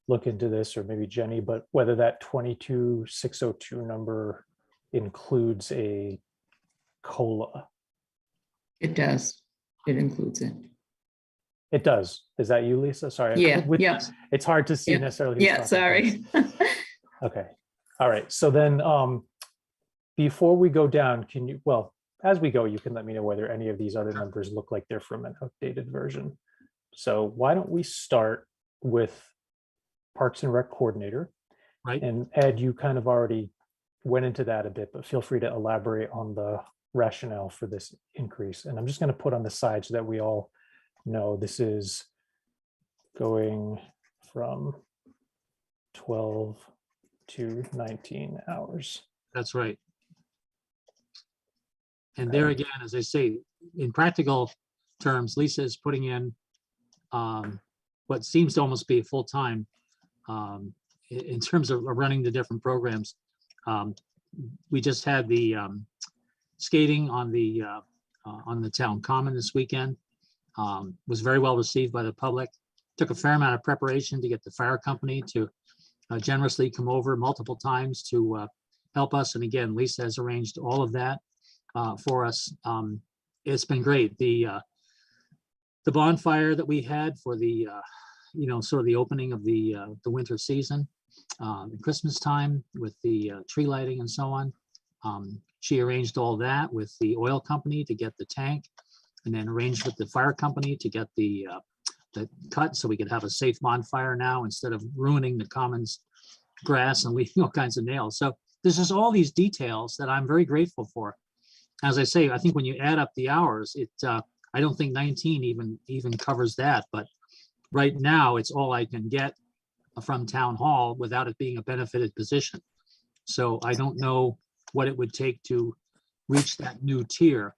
look into this, or maybe Jenny, but whether that 22,602 number includes a COLA. It does. It includes it. It does. Is that you, Lisa? Sorry. Yeah, yeah. It's hard to see Yeah. necessarily. who's Yeah, talking sorry. first. Okay. All right. So then before we go down, can you, well, as we go, you can let me know whether any of these other numbers look like they're from an outdated version. So why don't we start with Parks and Rec coordinator? Right. And Ed, you kind of already went into that a bit, but feel free to elaborate on the rationale for this increase. And I'm just going to put on the side so that we all know this is going from 12 to 19 hours. That's right. And there again, as I say, in practical terms, Lisa is putting in what seems to almost be full-time in terms of running the different programs. We just had the skating on the town common this weekend. Was very well received by the public. Took a fair amount of preparation to get the fire company to generously come over multiple times to help us. And again, Lisa has arranged all of that for us. It's been great. The bonfire that we had for the sort of the opening of the winter season, Christmas time with the tree lighting and so on. She arranged all that with the oil company to get the tank, and then arranged with the fire company to get the cut so we could have a safe bonfire now instead of ruining the commons grass and leaving all kinds of nails. So there's just all these details that I'm very grateful for. As I say, I think when you add up the hours, I don't think 19 even covers that, but right now it's all I can get from town hall without it being a benefited position. So I don't know what it would take to reach that new tier.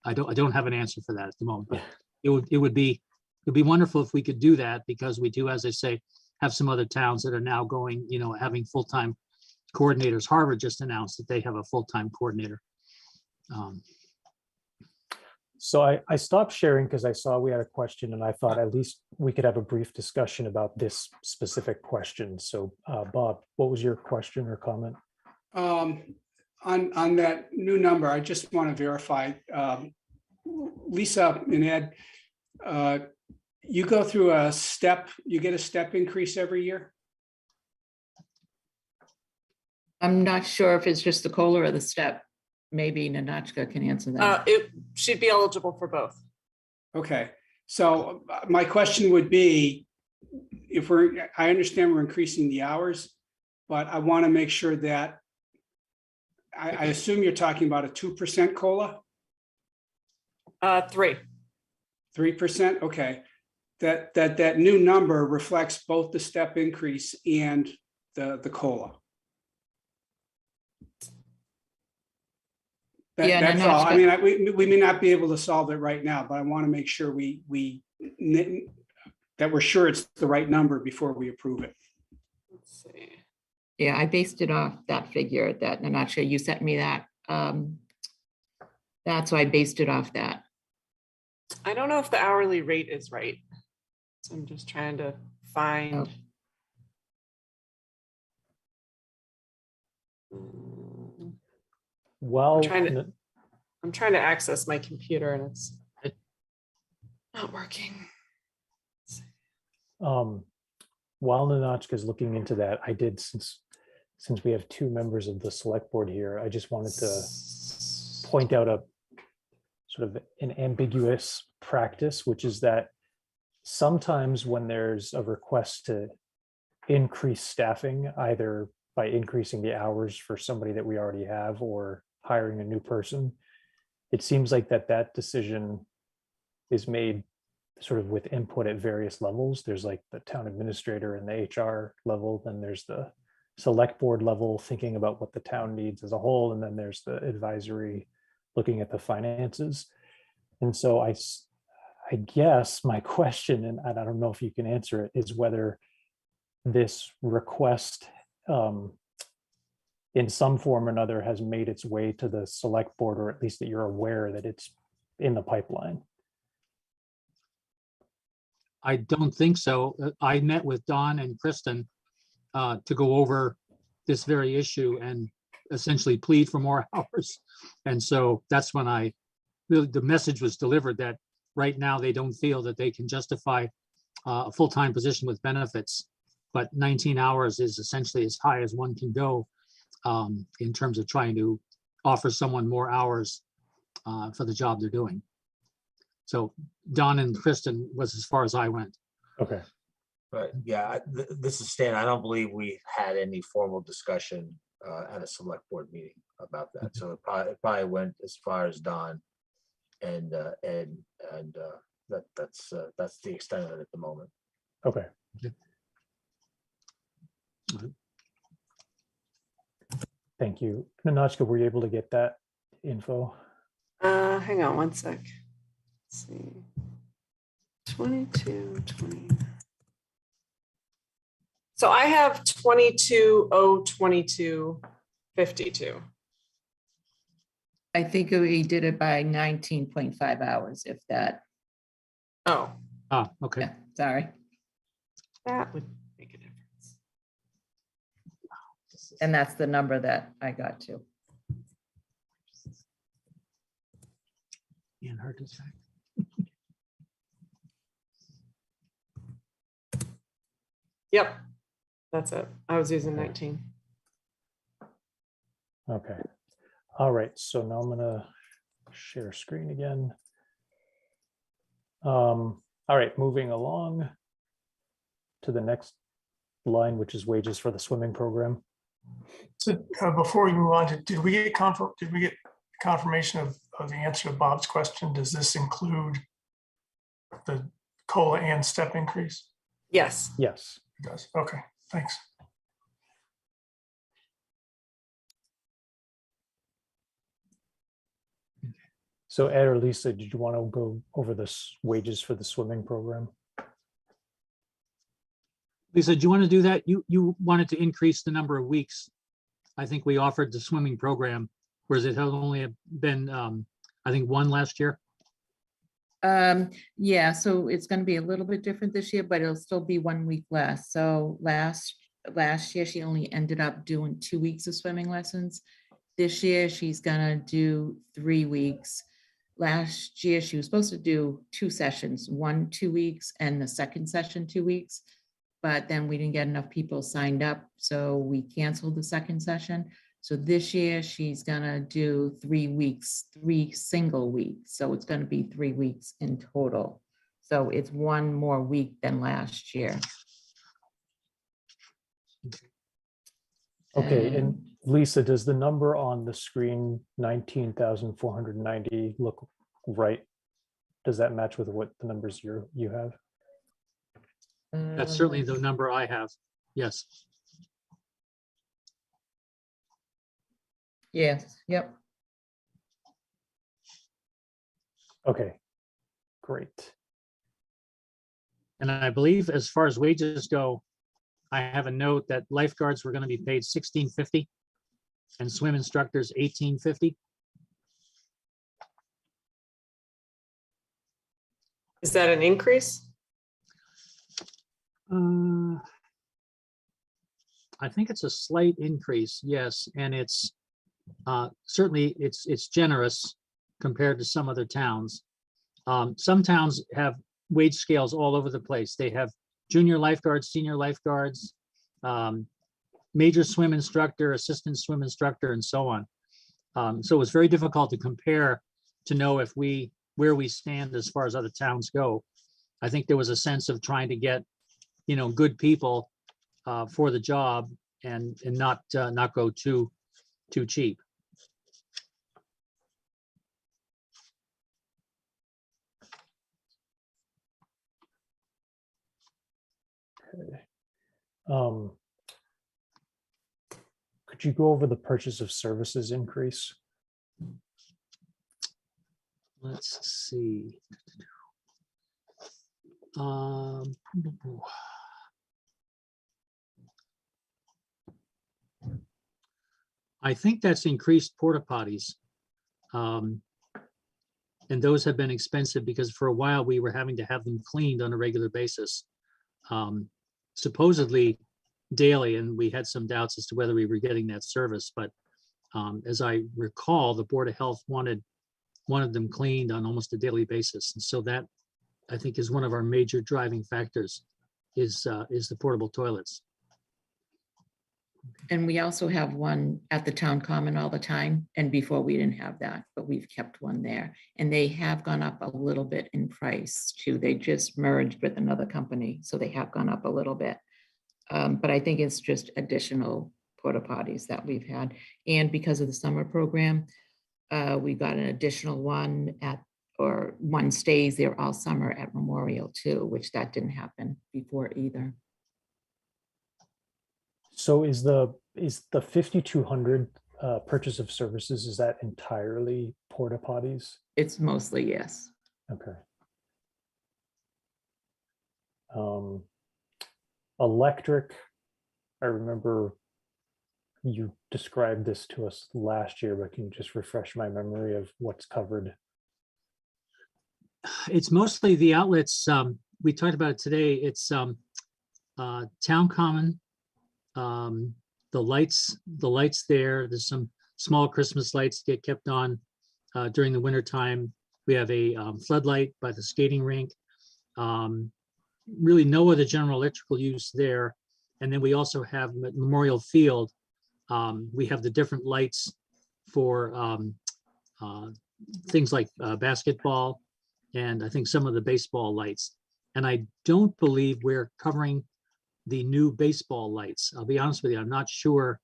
I don't have an answer for that at the moment, but it would be wonderful if we could do that, because we do, as I say, have some other towns that are now going, having full-time coordinators. Harvard just announced that they have a full-time coordinator. So I stopped sharing because I saw we had a question, and I thought at least we could have a brief discussion about this specific question. So Bob, what was your question or comment? On that new number, I just want to verify, Lisa and Ed, you go through a step, you get a step increase every year? I'm not sure if it's just the COLA or the step. Maybe Nanachka can answer that. She'd be eligible for both. Okay, so my question would be, I understand we're increasing the hours, but I want to make sure that, I assume you're talking about a 2% COLA? 3%. 3%, okay. That new number reflects both the step increase and the COLA. That's all. I mean, we may not be able to solve it right now, but I want to make sure that we're sure it's the right number before we approve it. Let's see. Yeah, I based it off that figure that Nanachka, you sent me that. That's why I based it off that. I don't know if the hourly rate is right. So I'm just trying to find. Well, I'm trying to access my computer and it's not working. While Nanachka is looking into that, I did, since we have two members of the select board here, I just wanted to point out a sort of an ambiguous practice, which is that sometimes when there's a request to increase staffing, either by increasing the hours for somebody that we already have or hiring a new person, it seems like that decision is made sort of with input at various levels. There's like the town administrator and the HR level, then there's the select board level thinking about what the town needs as a whole, and then there's the advisory looking at the finances. And so I guess my question, and I don't know if you can answer it, is whether this request in some form or another has made its way to the select board, or at least that you're aware that it's in the pipeline. I don't think so. I met with Don and Kristen to go over this very issue and essentially plead for more hours. And so that's when the message was delivered that right now they don't feel that they can justify a full-time position with benefits, but 19 hours is essentially as high as one can go in terms of trying to offer someone more hours for the job they're doing. So Don and Kristen was as far as I went. Okay. But yeah, this is Stan. I don't believe we had any formal discussion at a select board meeting. about that. So it probably went as far as Don, and that's the extent of it at the moment. Okay. Thank you. Nanachka, were you able to get that info? Hang on one sec. Let's see. 22, 20. So I have 22,022.52. I think we did it by 19.5 hours, if that. Oh, Ah, okay. Yeah, sorry. that would make a difference. And that's the number that I got to. And heart attack. Yep, that's it. I was using 19. Okay. All right. So now I'm gonna share screen again. All right, moving along to the next line, which is wages for the swimming program. So before we move on, did we get confirmation of the answer to Bob's question? Does this include the COLA and step increase? Yes. Yes. It does. Okay, thanks. So Ed or Lisa, did you want to go over this wages for the swimming program? Lisa, do you want to do that? You wanted to increase the number of weeks. I think we offered the swimming program, whereas it had only been, I think, one last year. Yeah, so it's going to be a little bit different this year, but it'll still be 1 week less. So last year, she only ended up doing 2 weeks of swimming lessons. This year, she's gonna do 3 weeks. Last year, she was supposed to do 2 sessions, 1 2 weeks and the second session 2 weeks. But then we didn't get enough people signed up, so we canceled the second session. So this year, she's gonna do 3 weeks, 3 single weeks. So it's gonna be 3 weeks in total. So it's 1 more week than last year. Okay, and Lisa, does the number on the screen, 19,490, look right? Does that match with what the numbers you have? That's certainly the number I have. Yes. Yes, yep. Okay, great. And I believe as far as wages go, I have a note that lifeguards were going to be paid $16.50 and swim instructors $18.50. Is that an increase? I think it's a slight increase, yes, and it's certainly it's generous compared to some other towns. Some towns have wage scales all over the place. They have junior lifeguards, senior lifeguards, major swim instructor, assistant swim instructor, and so on. So it's very difficult to compare to know if where we stand as far as other towns go. I think there was a sense of trying to get, good people for the job and not go too cheap. Okay. Could you go over the purchase of services increase? Let's see. I think that's increased porta potties. And those have been expensive because for a while we were having to have them cleaned on a regular basis. Supposedly daily, and we had some doubts as to whether we were getting that service, but as I recall, the Board of Health wanted them cleaned on almost a daily basis. And so that, I think, is one of our major driving factors is the portable toilets. And we also have one at the town common all the time. And before we didn't have that, but we've kept one there. And they have gone up a little bit in price too. They just merged with another company, so they have gone up a little bit. But I think it's just additional porta potties that we've had. And because of the summer program, we got an additional one or one stays there all summer at Memorial too, which that didn't happen before either. So is the 5,200 purchase of services, is that entirely porta potties? It's mostly, yes. Okay. Electric, I remember you described this to us last year, but can you just refresh my memory of what's covered? It's mostly the outlets. We talked about it today. It's Town Common, the lights there. There's some small Christmas lights get kept on during the winter time. We have a floodlight by the skating rink. Really no other general electrical use there. And then we also have at Memorial Field, we have the different lights for things like basketball and I think some of the baseball lights. And I don't believe we're covering the new baseball lights. I'll be honest with you, I'm not sure.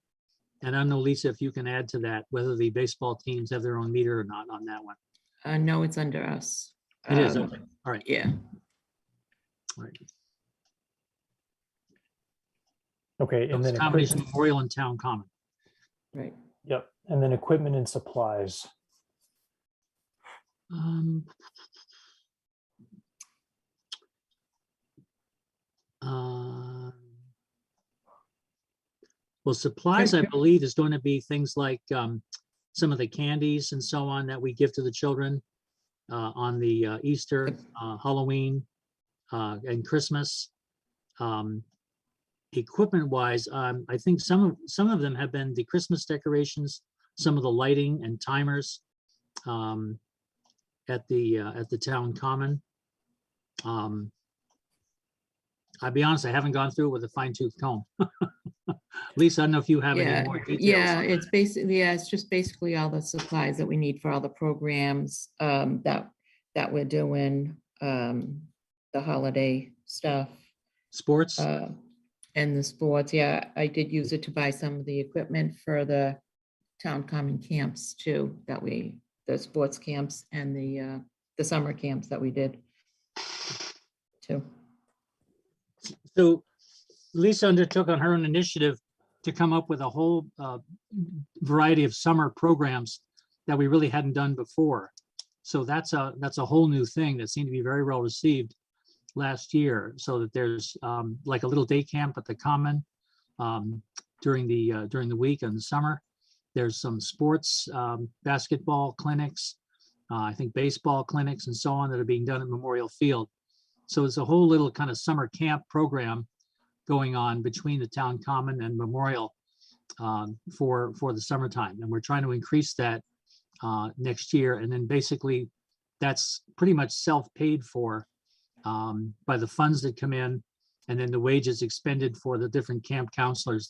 And I don't know, Lisa, if you can add to that, whether the baseball teams have their own meter or not on that one. No, it's under us. It is, okay, all right. Yeah. All right. Okay, and then Combination Memorial and Town Common. Right. Yep, and then equipment and supplies. Well, supplies, I believe, is going to be things like some of the candies and so on that we give to the children on the Easter, Halloween, and Christmas. Equipment wise, I think some of them have been the Christmas decorations, some of the lighting and timers at the Town Common. I'll be honest, I haven't gone through it with a fine tooth comb. Lisa, I don't know if you have any more details. Yeah, it's basically, it's just basically all the supplies that we need for all the programs that we're doing, the holiday stuff. Sports? And the sports, yeah, I did use it to buy some of the equipment for the Town Common camps too, the sports camps and the summer camps that we did too. So Lisa undertook on her own initiative to come up with a whole variety of summer programs that we really hadn't done before. So that's a whole new thing that seemed to be very well received last year. So that there's like a little day camp at the Common during the week in the summer. There's some sports, basketball clinics, I think baseball clinics and so on that are being done at Memorial Field. So it's a whole little kind of summer camp program going on between the Town Common and Memorial for the summertime. And we're trying to increase that next year. And then basically that's pretty much self-paid for by the funds that come in, and then the wages expended for the different camp counselors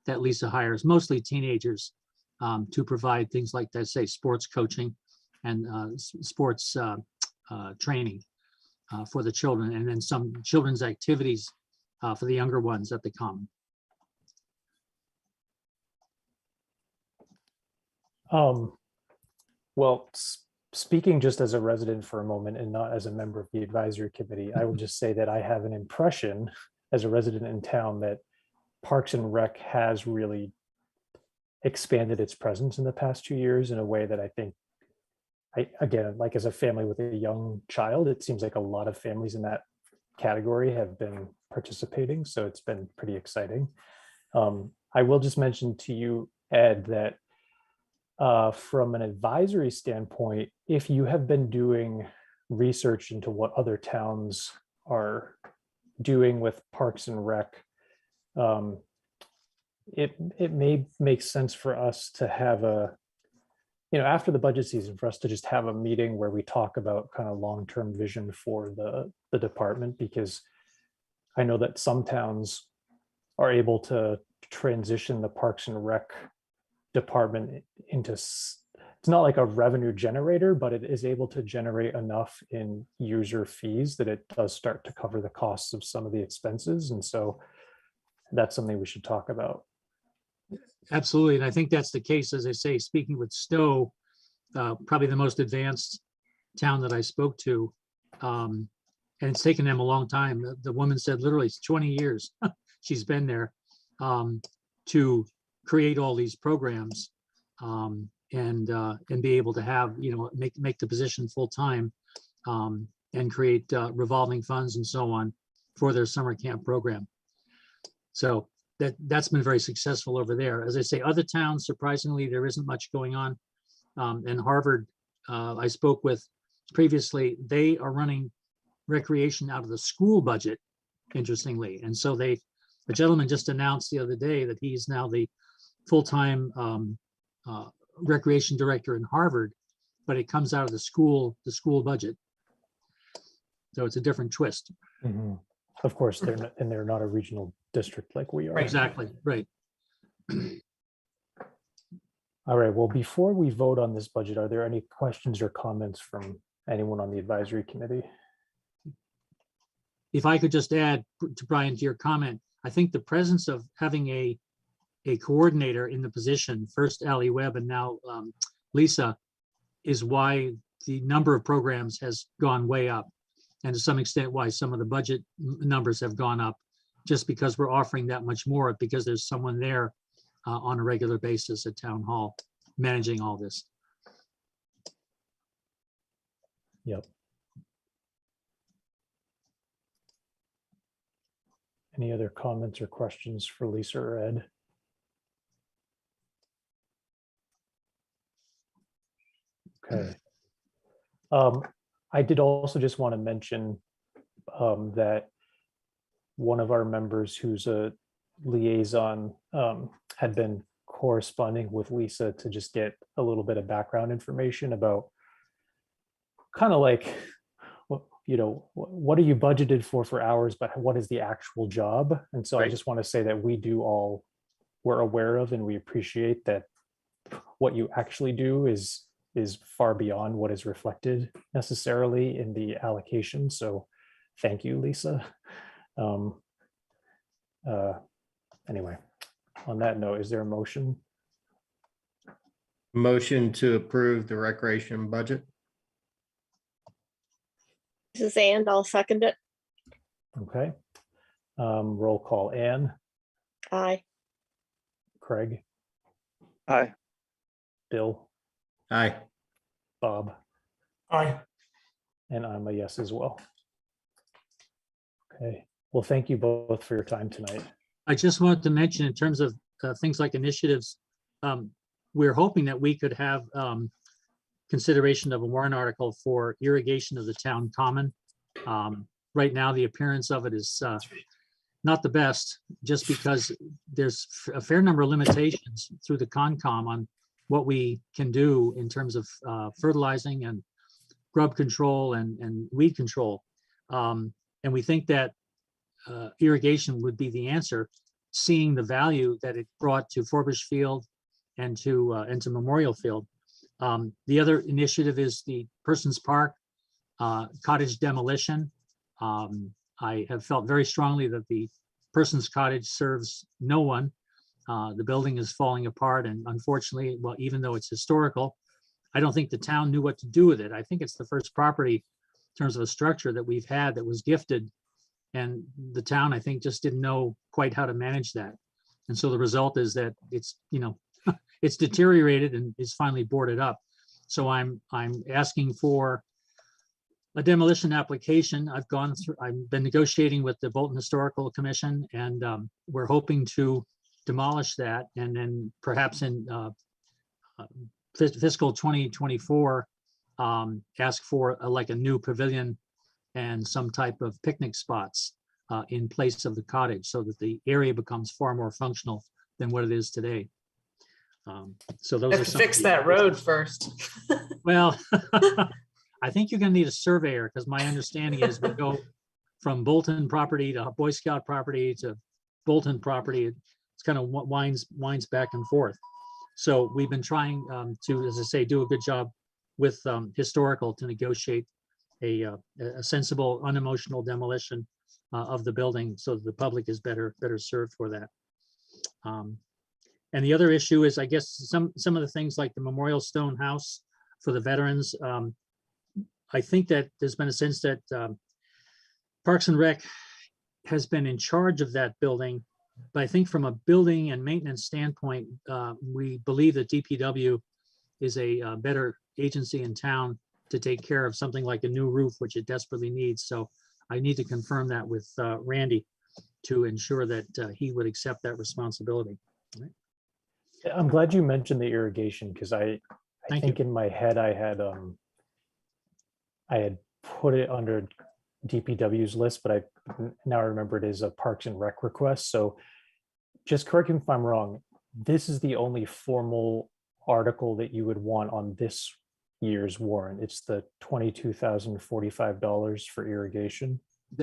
that Lisa hires, mostly teenagers, to provide things like that, say sports coaching and sports training for the children, and then some children's activities for the younger ones at the Common. Well, speaking just as a resident for a moment and not as a member of the advisory committee, I will just say that I have an impression as a resident in town that Parks and Rec has really expanded its presence in the past 2 years in a way that I think, again, like as a family with a young child, it seems like a lot of families in that category have been participating. So it's been pretty exciting. I will just mention to you, Ed, that from an advisory standpoint, if you have been doing research into what other towns are doing with Parks and Rec, it may make sense for us to have after the budget season, for us to just have a meeting where we talk about kind of long-term vision for the department, because I know that some towns are able to transition the Parks and Rec department into, it's not like a revenue generator, but it is able to generate enough in user fees that it does start to cover the costs of some of the expenses. And so that's something we should talk about. Absolutely. And I think that's the case, as I say, speaking with Stowe, probably the most advanced town that I spoke to. And it's taken them a long time. The woman said literally it's 20 years she's been there to create all these programs and be able to have, make the position full-time and create revolving funds and so on for their summer camp program. So that's been very successful over there. As I say, other towns, surprisingly, there isn't much going on. And Harvard, I spoke with previously, they are running recreation out of the school budget, interestingly. And so the gentleman just announced the other day that he's now the full-time recreation director in Harvard, but it comes out of the school budget. So it's a different twist. Mm-hmm. Of course, they're not a regional district like we are. Exactly, right. All right, well, before we vote on this budget, are there any questions or comments from anyone on the advisory committee? If I could just add to Brian, to your comment, I think the presence of having a coordinator in the position, first Ally Webb and now Lisa, is why the number of programs has gone way up. And to some extent, why some of the budget numbers have gone up, just because we're offering that much more, because there's someone there on a regular basis at Town Hall managing all this. Yep. Any other comments or questions for Lisa or Ed? Okay. I did also just want to mention that one of our members who's a liaison had been corresponding with Lisa to just get a little bit of background information about kind of like, what are you budgeted for hours, but what is the actual job? And so I just want to say that we're aware of and we appreciate that what you actually do is far beyond what is reflected necessarily in the allocation. So thank you, Lisa. Anyway, on that note, is there a motion? Motion to approve the recreation budget. This is Ann, I'll second it. Okay. Roll call. Ann, Aye. Craig, Aye. Bill, Aye. Bob, Aye. and I'm a yes as well. Okay, well, thank you both for your time tonight. I just wanted to mention in terms of things like initiatives, we're hoping that we could have consideration of a warrant article for irrigation of the town common. Right now, the appearance of it is not the best, just because there's a fair number of limitations through the Concom on what we can do in terms of fertilizing and grub control and weed control. And we think that irrigation would be the answer, seeing the value that it brought to Forbush Field and to Memorial Field. The other initiative is the Persons Park Cottage demolition. I have felt very strongly that the Persons Cottage serves no one. The building is falling apart, and unfortunately, well, even though it's historical, I don't think the town knew what to do with it. I think it's the first property in terms of a structure that we've had that was gifted, and the town, I think, just didn't know quite how to manage that. And so the result is that it's, it's deteriorated and is finally boarded up. So I'm asking for a demolition application. I've been negotiating with the Bolton Historical Commission, and we're hoping to demolish that, and then perhaps in fiscal 2024, ask for like a new pavilion and some type of picnic spots in place of the cottage, so that the area becomes far more functional than what it is today. So those Have are to some of fix the- that road first. Well, I think you're gonna need a surveyor, because my understanding is we go from Bolton property to Boy Scout property to Bolton property. It's kind of winds back and forth. So we've been trying to, as I say, do a good job with historical to negotiate a sensible, unemotional demolition of the building, so that the public is better served for that. And the other issue is, I guess, some of the things like the Memorial Stone House for the veterans. I think that there's been a sense that Parks and Rec has been in charge of that building. But I think from a building and maintenance standpoint, we believe that DPW is a better agency in town to take care of something like a new roof, which it desperately needs. So I need to confirm that with Randy to ensure that he would accept that responsibility. I'm glad you mentioned the irrigation, because I Thank think in my head I had put it under DPW's list, but I now remember it is a Parks and Rec request. So just correct me if I'm wrong. This is the only formal article that you would want on this year's warrant. It's the $22,045 for irrigation.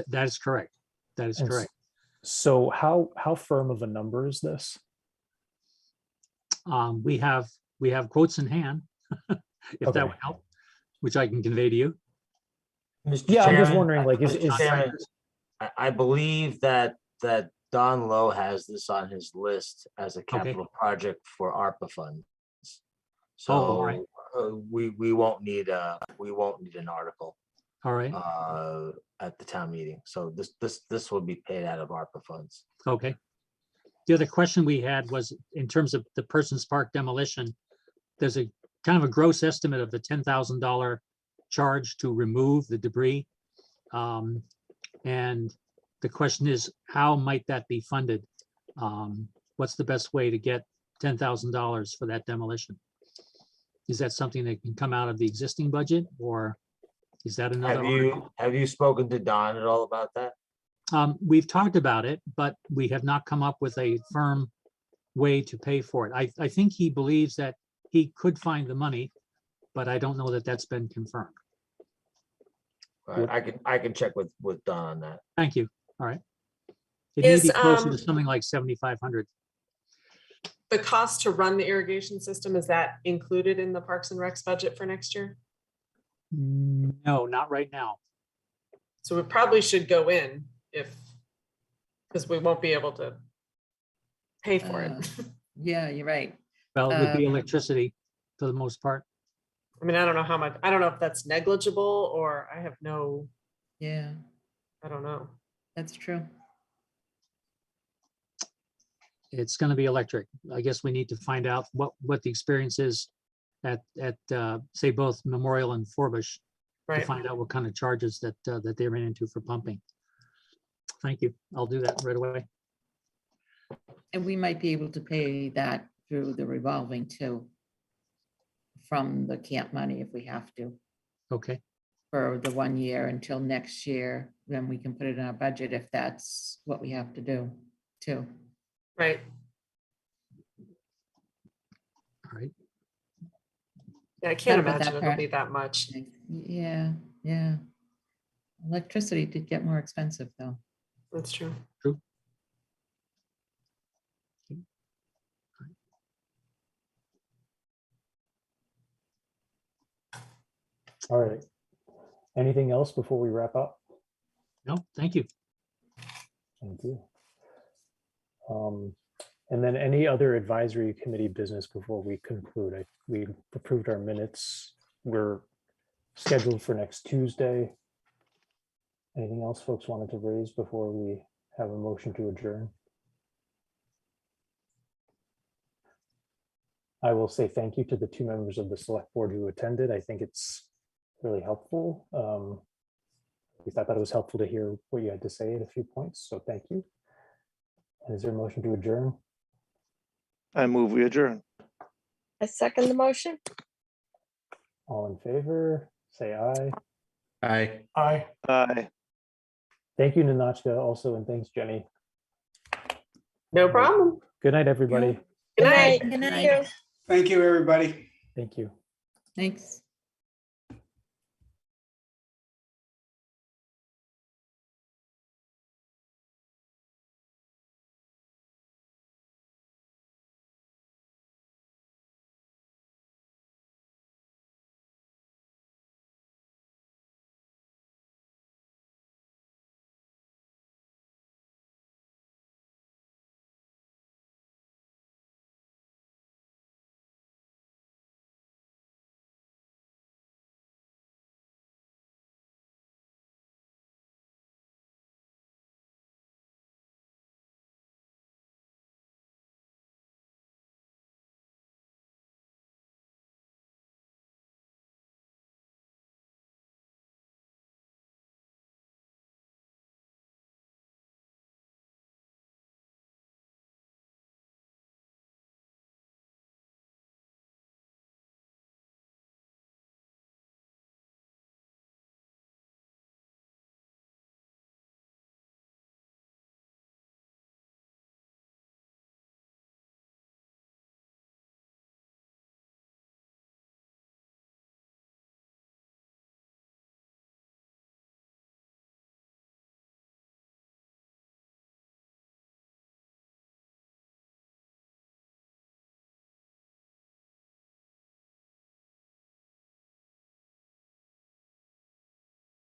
That is correct. That is And correct. So how firm of a number is this? We have quotes in hand, if that Okay. would help, which I can convey to you. Mr. Yeah, I'm just Chairman, wondering, like, is Mr. Chairman, I believe that Don Lowe has this on his list as a capital project for ARPA funds. all right. So we won't need an article All right. at the town meeting. So this will be paid out of ARPA funds. Okay. The other question we had was in terms of the Persons Park demolition, there's a kind of a gross estimate of the $10,000 charge to remove the debris. And the question is, how might that be funded? What's the best way to get $10,000 for that demolition? Is that something that can come out of the existing budget, or is that another? Have you spoken to Don at all about that? We've talked about it, but we have not come up with a firm way to pay for it. I think he believes that he could find the money, but I don't know that that's been confirmed. All right, I can check with Don on that. Thank you. All right. It may Is, be closer to something like 7,500. The cost to run the irrigation system, is that included in the Parks and Recs budget for next year? No, not right now. So it probably should go in because we won't be able to pay for it. Yeah, you're right. Well, it would be electricity for the most part. I mean, I don't know how much, I don't know if that's negligible or I have no, Yeah, I don't know. that's true. It's going to be electric. I guess we need to find out what the experience is at say both Memorial and Forbush to Right. find out what kind of charges that they ran into for pumping. Thank you. I'll do that right away. And we might be able to pay that through the revolving too, from the camp money if we have to, Okay. for the 1 year until next year. Then we can put it in our budget if that's what we have to do too. Right. All right. Yeah, I can't Thought about imagine that it'll part. be that much. Yeah, yeah. Electricity did get more expensive though. That's true. True. All right. Anything else before we wrap up? No, thank you. Thank you. And then any other advisory committee business before we conclude? We approved our minutes. We're scheduled for next Tuesday. Anything else folks wanted to raise before we have a motion to adjourn? I will say thank you to the 2 members of the select board who attended. I think it's really helpful. At least I thought it was helpful to hear what you had to say at a few points, so thank you. Is there a motion to adjourn? I move we adjourn. I second the motion. All in favor, say aye. Aye. Aye. Aye. Thank you, Ninotchka, also, and thanks, Jenny. No problem. Good night, everybody. Good night. Good night. Thank you. Thank you, everybody. Thank you. Thanks.